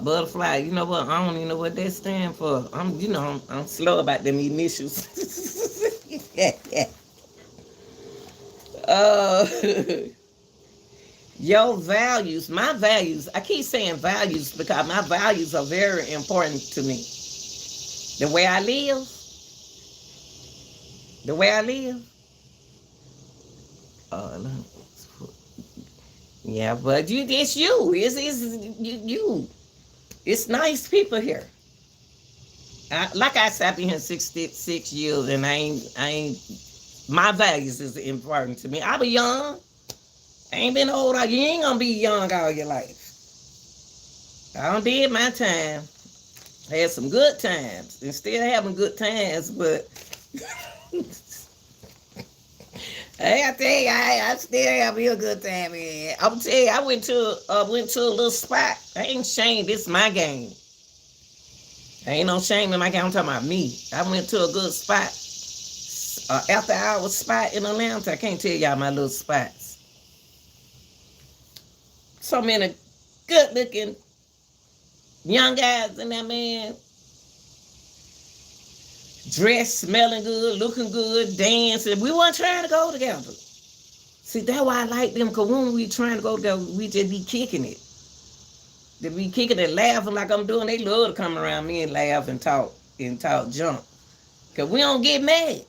A: butterfly, you know what? I don't even know what that stand for. I'm slow about them initials. uh, your values, my values. I keep saying values because my values are very important to me. The way I live, the way I live. Uh, yeah, but it's you. It's you. It's nice people here. Like I said, I've been here 66 years, and I ain't. My values is important to me. I be young. I ain't been old. You ain't gonna be young all your life. I done did my time. Had some good times, and still having good times. But I tell you, I still have a good time. Man. I'm tell you, I went to a little spot. I ain't ashamed. This is my game. Ain't no shame in my game. I'm talking about me. I went to a good spot. After hours spot in Atlanta. I can't tell y'all my little spots. So many good looking young guys in that, man. Dressed, smelling good, looking good, dancing. We weren't trying to go together. See, that's why I like them, because when we trying to go together, we just be kicking it. They be kicking it, laughing like I'm doing. They love to come around me and laugh and talk junk. Because we don't get mad.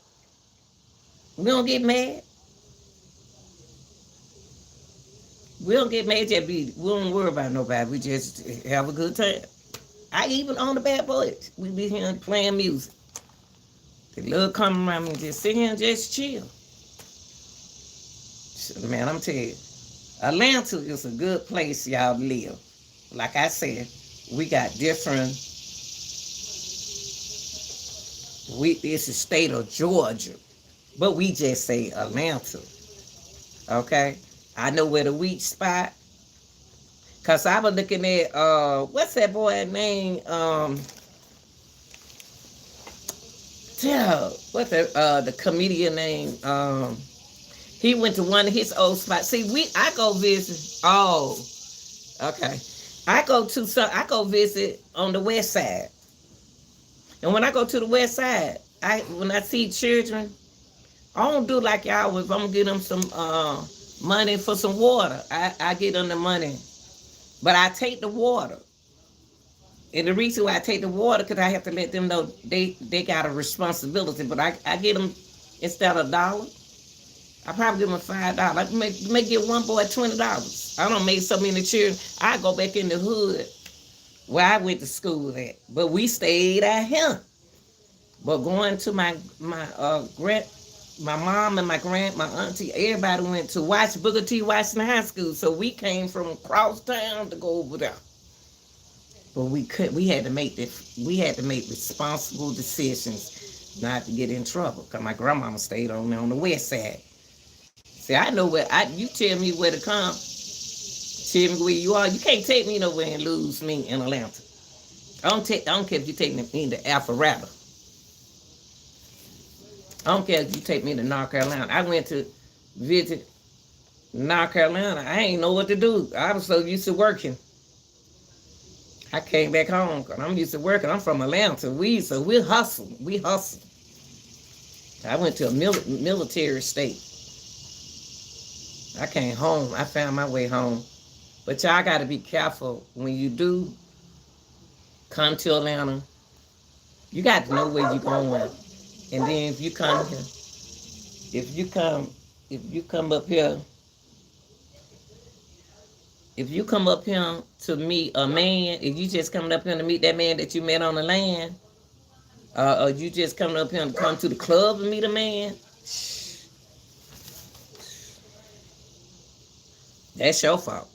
A: We don't get mad. We don't get mad. We don't worry about nobody. We just have a good time. I even on the Bad Boys. We be here playing music. They love coming around me and just sit here and just chill. Man, I'm telling you, Atlanta is a good place y'all to live. Like I said, we got different. It's the state of Georgia, but we just say Atlanta. Okay, I know where the weak spot. Cause I was looking at what's that boy name? What's the comedian name? He went to one of his old spots. See, I go visit. Oh, okay. I go visit on the west side. And when I go to the west side, when I see children, I don't do like y'all. If I'm gonna get them some money for some water, I get them the money, but I take the water. And the reason why I take the water, because I have to let them know they got a responsibility. But I get them, instead of $1, I probably give them $5. I may give one boy $20. I don't make so many children. I go back in the hood where I went to school at, but we stayed out here. But going to my mom and my auntie, everybody went to Booker T. Washington High School, so we came from across town to go over there. But we had to make responsible decisions not to get in trouble. Cause my grandmama stayed on the west side. See, I know you tell me where to come. Tell me where you are. You can't take me nowhere and lose me in Atlanta. I don't care if you take me to Alpharetta. I don't care if you take me to North Carolina. I went to visit North Carolina. I ain't know what to do. I was so used to working. I came back home because I'm used to working. I'm from Atlanta. We hustle. We hustle. I went to a military state. I came home. I found my way home. But y'all got to be careful when you do come to Atlanta. You got to know where you're going. And then if you come up here, to meet a man, if you just coming up here to meet that man that you met on the land, or you just coming up here to come to the club and meet a man, that's your fault.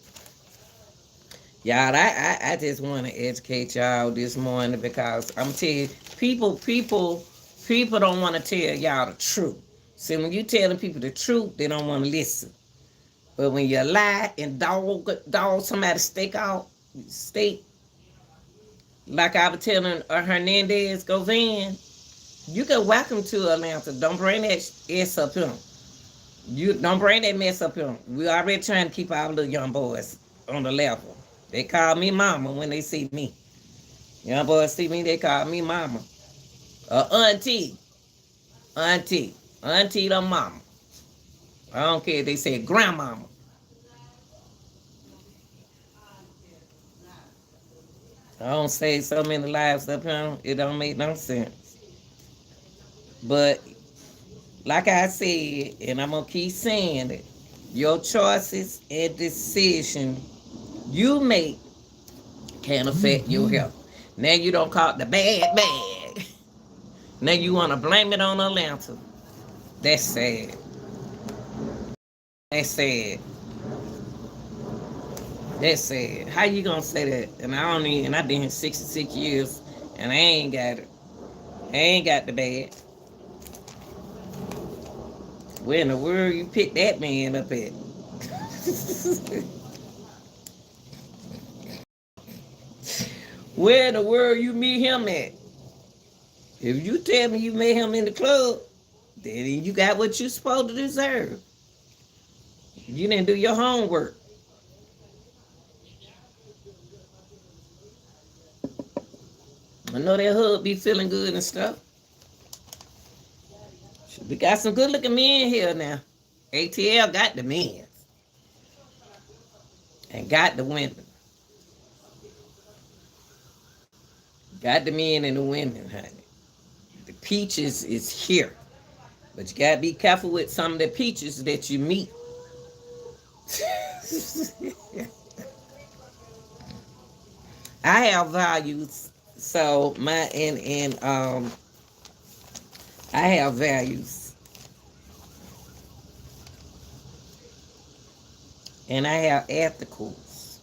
A: Y'all, I just want to educate y'all this morning, because I'm telling you, people don't want to tell y'all the truth. See, when you telling people the truth, they don't want to listen. But when you lie and dog somebody's steak, like I was telling Hernandez Govan, you can welcome to Atlanta. Don't bring that ass up here. You don't bring that mess up here. We already trying to keep our little young boys on the level. They call me mama when they see me. Young boys see me, they call me mama. Auntie. Auntie. Auntie the mama. I don't care if they say grandmama. I don't say so many lives up here. It don't make no sense. But like I said, and I'm gonna keep saying it, your choices and decision you make can affect your health. Now you don't call it the bad. Now you wanna blame it on Atlanta. That's sad. That's sad. That's sad. How you gonna say that? And I've been here 66 years and I ain't got it. I ain't got the bad. Where in the world you pick that man up at? Where in the world you meet him at? If you tell me you met him in the club, then you got what you supposed to deserve. You didn't do your homework. I know that hub be feeling good and stuff. We got some good looking men here now. ATL got the men and got the women. Got the men and the women, honey. The peaches is here. But you gotta be careful with some of the peaches that you meet. I have values. So I have values. And I have ethicals.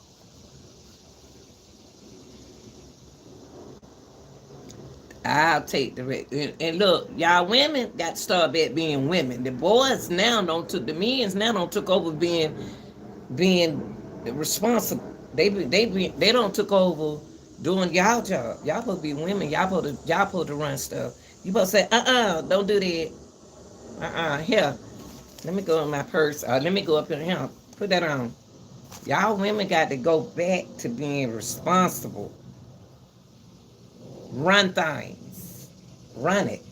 A: I'll take the rest. And look, y'all women got to start back being women. The boys now don't took the men's now don't took over being responsible. They don't took over doing y'all job. Y'all supposed to be women. Y'all supposed to run stuff. You supposed to say, don't do that. Here. Let me go in my purse. Let me go up in here. Put that on. Y'all women got to go back to being responsible. Run things. Run it.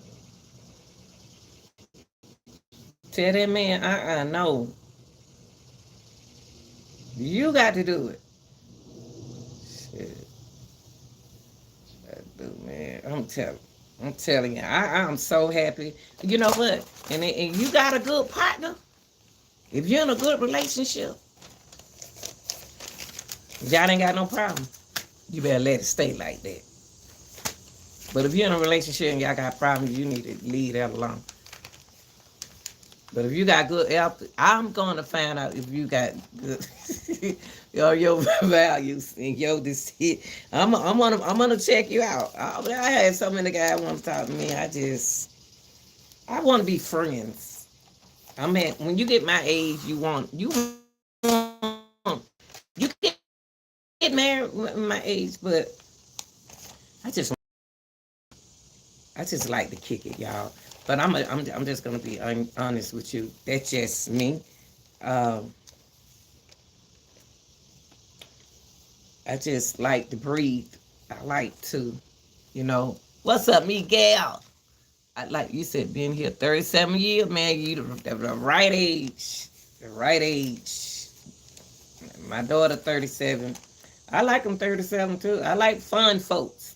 A: Tell that man, no. You got to do it. Shit. I do, man. I'm telling you. I'm so happy. You know what? And you got a good partner. If you're in a good relationship, y'all ain't got no problem. You better let it stay like that. But if you're in a relationship and y'all got problems, you need to leave that alone. But if you got good health, I'm going to find out if you got good your values and your decision. I'm gonna check you out. I had so many guys want to talk to me. I want to be friends. I mean, when you get my age, you get married at my age, but I just like to kick it, y'all. But I'm just gonna be honest with you. That's just me. I just like to breathe. I like to, what's up, Miguel? I like you said, been here 37 years, man. You the right age, the right age. My daughter 37. I like them 37 too. I like fun folks.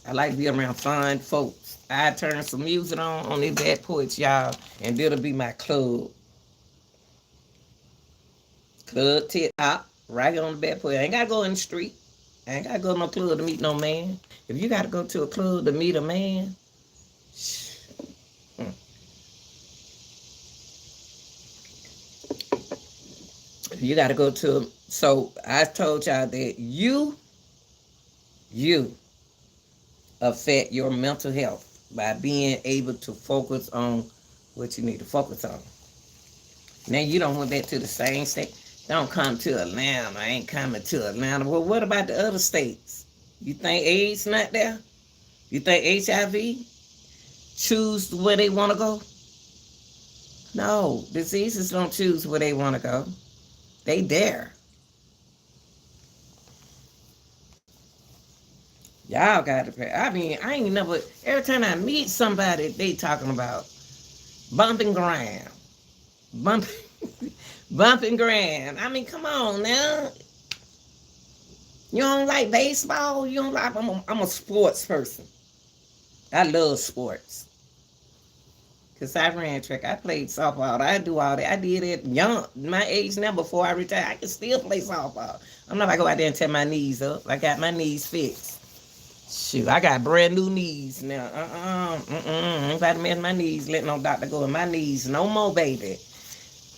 A: I like to be around fun folks. I turn some music on the back porch, y'all, and that'll be my club. Club tip top, right here on the back porch. I ain't gotta go in the street. I ain't gotta go to no club to meet no man. If you gotta go to a club to meet a man, you gotta go to. So I told y'all that you affect your mental health by being able to focus on what you need to focus on. Now you don't went back to the same state. Don't come to Atlanta. I ain't coming to Atlanta. Well, what about the other states? You think AIDS not there? You think HIV choose where they want to go? No, diseases don't choose where they want to go. They there. Y'all got to pay. I mean, I ain't never. Every time I meet somebody, they talking about bumping ground, bumping, bumping ground. I mean, come on now. You don't like baseball? You don't like? I'm a sports person. I love sports. Cause I ran track. I played softball. I do all that. I did it young, my age now. Before I retired, I can still play softball. I'm not gonna go out there and tear my knees up. I got my knees fixed. Shoot, I got brand new knees now. Ain't about to mess my knees. Let no doctor go in my knees no more, baby.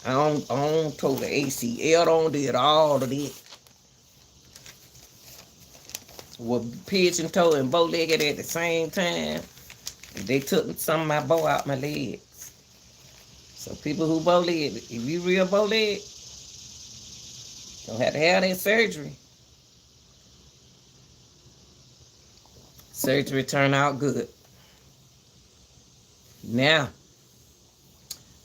A: I don't told the ACL don't did all of it. With pigeon toe and bow legged at the same time. They took some of my bow out my legs. So people who bow legged, if you real bow legged, don't have to have that surgery. Surgery turned out good. Now,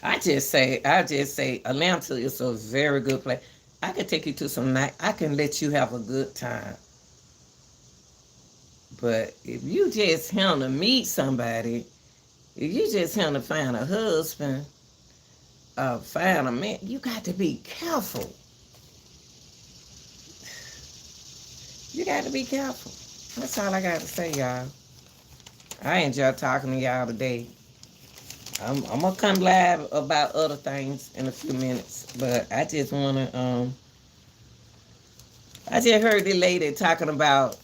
A: I just say, Atlanta is a very good place. I can take you to some night. I can let you have a good time. But if you just want to meet somebody, if you just want to find a husband, find a man, you got to be careful. You got to be careful. That's all I got to say, y'all. I enjoy talking to y'all today. I'm going to come live about other things in a few minutes. But I just want to, I just heard the lady talking about,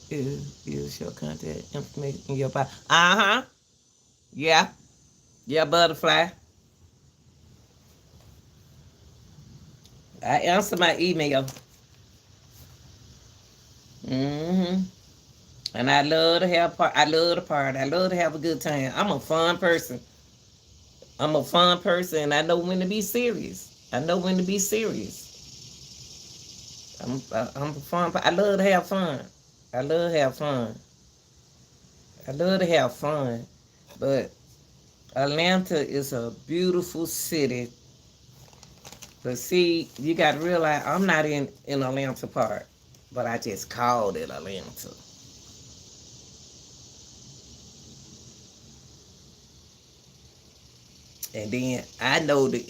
A: use your contact information in your file. Uh-huh. Yeah. Yeah, butterfly. I answer my email. Mm-hmm. And I love to have I love to party. I love to have a good time. I'm a fun person. I'm a fun person, and I know when to be serious. I know when to be serious. I'm a fun. I love to have fun. I love to have fun. I love to have fun. But Atlanta is a beautiful city. But see, you got to realize I'm not in Atlanta part, but I just called it Atlanta. And then I know the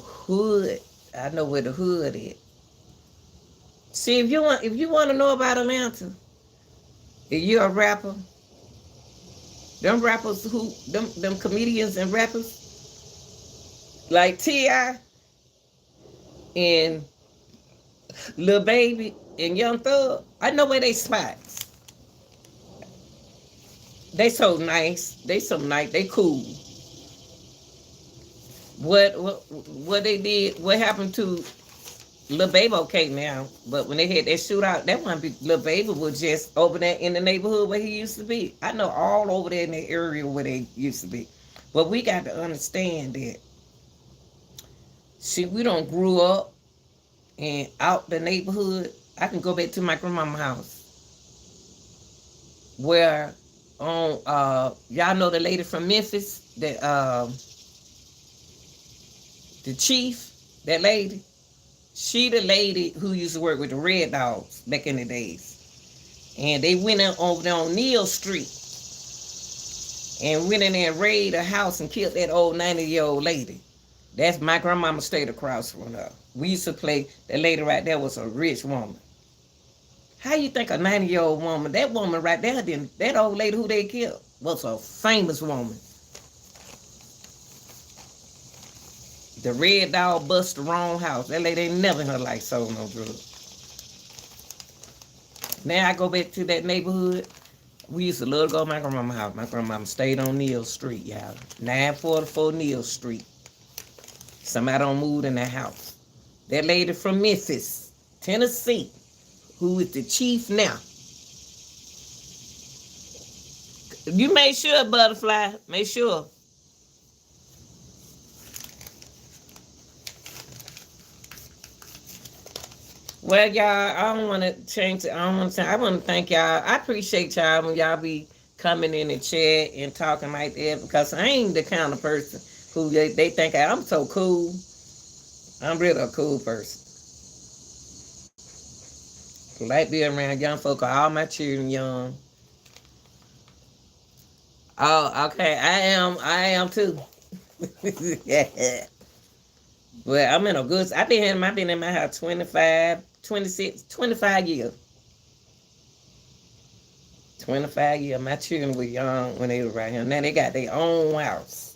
A: hood. I know where the hood is. See, if you want to know about Atlanta, if you're a rapper, them rappers them comedians and rappers like T.I. and Lil Baby and Young Thug, I know where they spots. They so nice. They so nice. They cool. What they did? What happened to Lil Baby? Okay, now, but when they had that shootout, that one Lil Baby was just over there in the neighborhood where he used to be. I know all over there in the area where they used to be, but we got to understand that. See, we don't grew up and out the neighborhood. I can go back to my grandmama's house where on y'all know the lady from Memphis, that the chief, that lady. She the lady who used to work with the Red Dogs back in the days. And they went over there on Neal Street and went in there and raided a house and killed that old 90-year-old lady. That's my grandmama stayed across from her. We used to play, that lady right there was a rich woman. How you think a 90-year-old woman, that woman right there, that old lady who they killed, was a famous woman. The Red Dog bust the wrong house. That lady ain't never in her life sold no drugs. Now I go back to that neighborhood. We used to love to go to my grandmama's house. My grandmama stayed on Neal Street, y'all. 944 Neal Street. Somebody don't move in that house. That lady from Memphis, Tennessee, who is the chief now. You make sure, Butterfly. Make sure. Well, y'all, I don't want to change it. I want to thank y'all. I appreciate y'all when y'all be coming in the chat and talking like that because I ain't the kind of person who they think I'm so cool. I'm really a cool person. Like being around young folk, all my children young. Oh, okay. I am too. Yeah. Well, I'm in a good. I've been in my house 25, 26, 25 years. 25 years. My children were young when they were right here. Now they got their own house.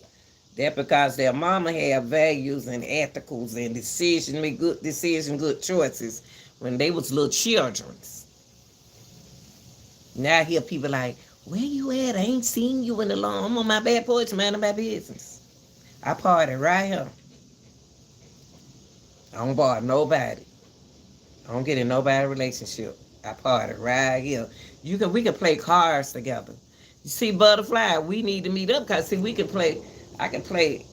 A: That because their mama had values and ethicals and decisions, make good decisions, good choices when they was little children. Now I hear people like, where you at? I ain't seen you in a long. I'm on my back porch minding my business. I party right here. I don't bother nobody. I don't get in nobody relationship. I party right here. We can play cards together. You see, Butterfly, we need to meet up because see we can play. I can play.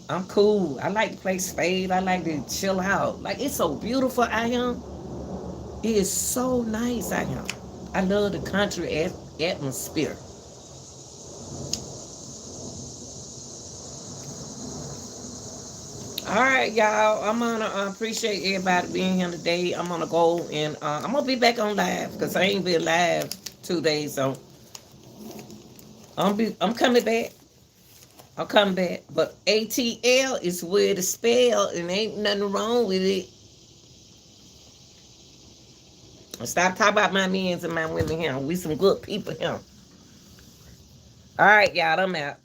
A: I'm cool. I like to play spade. I like to chill out. Like it's so beautiful out here. It is so nice out here. I love the country atmosphere. All right, y'all. I'm gonna appreciate everybody being here today. I'm gonna go and I'm gonna be back on live because I ain't been live 2 days. So I'm coming back. I'm coming back. But ATL is where the spell and ain't nothing wrong with it. Stop talking about my men and my women here. We some good people here. All right, y'all. I'm out.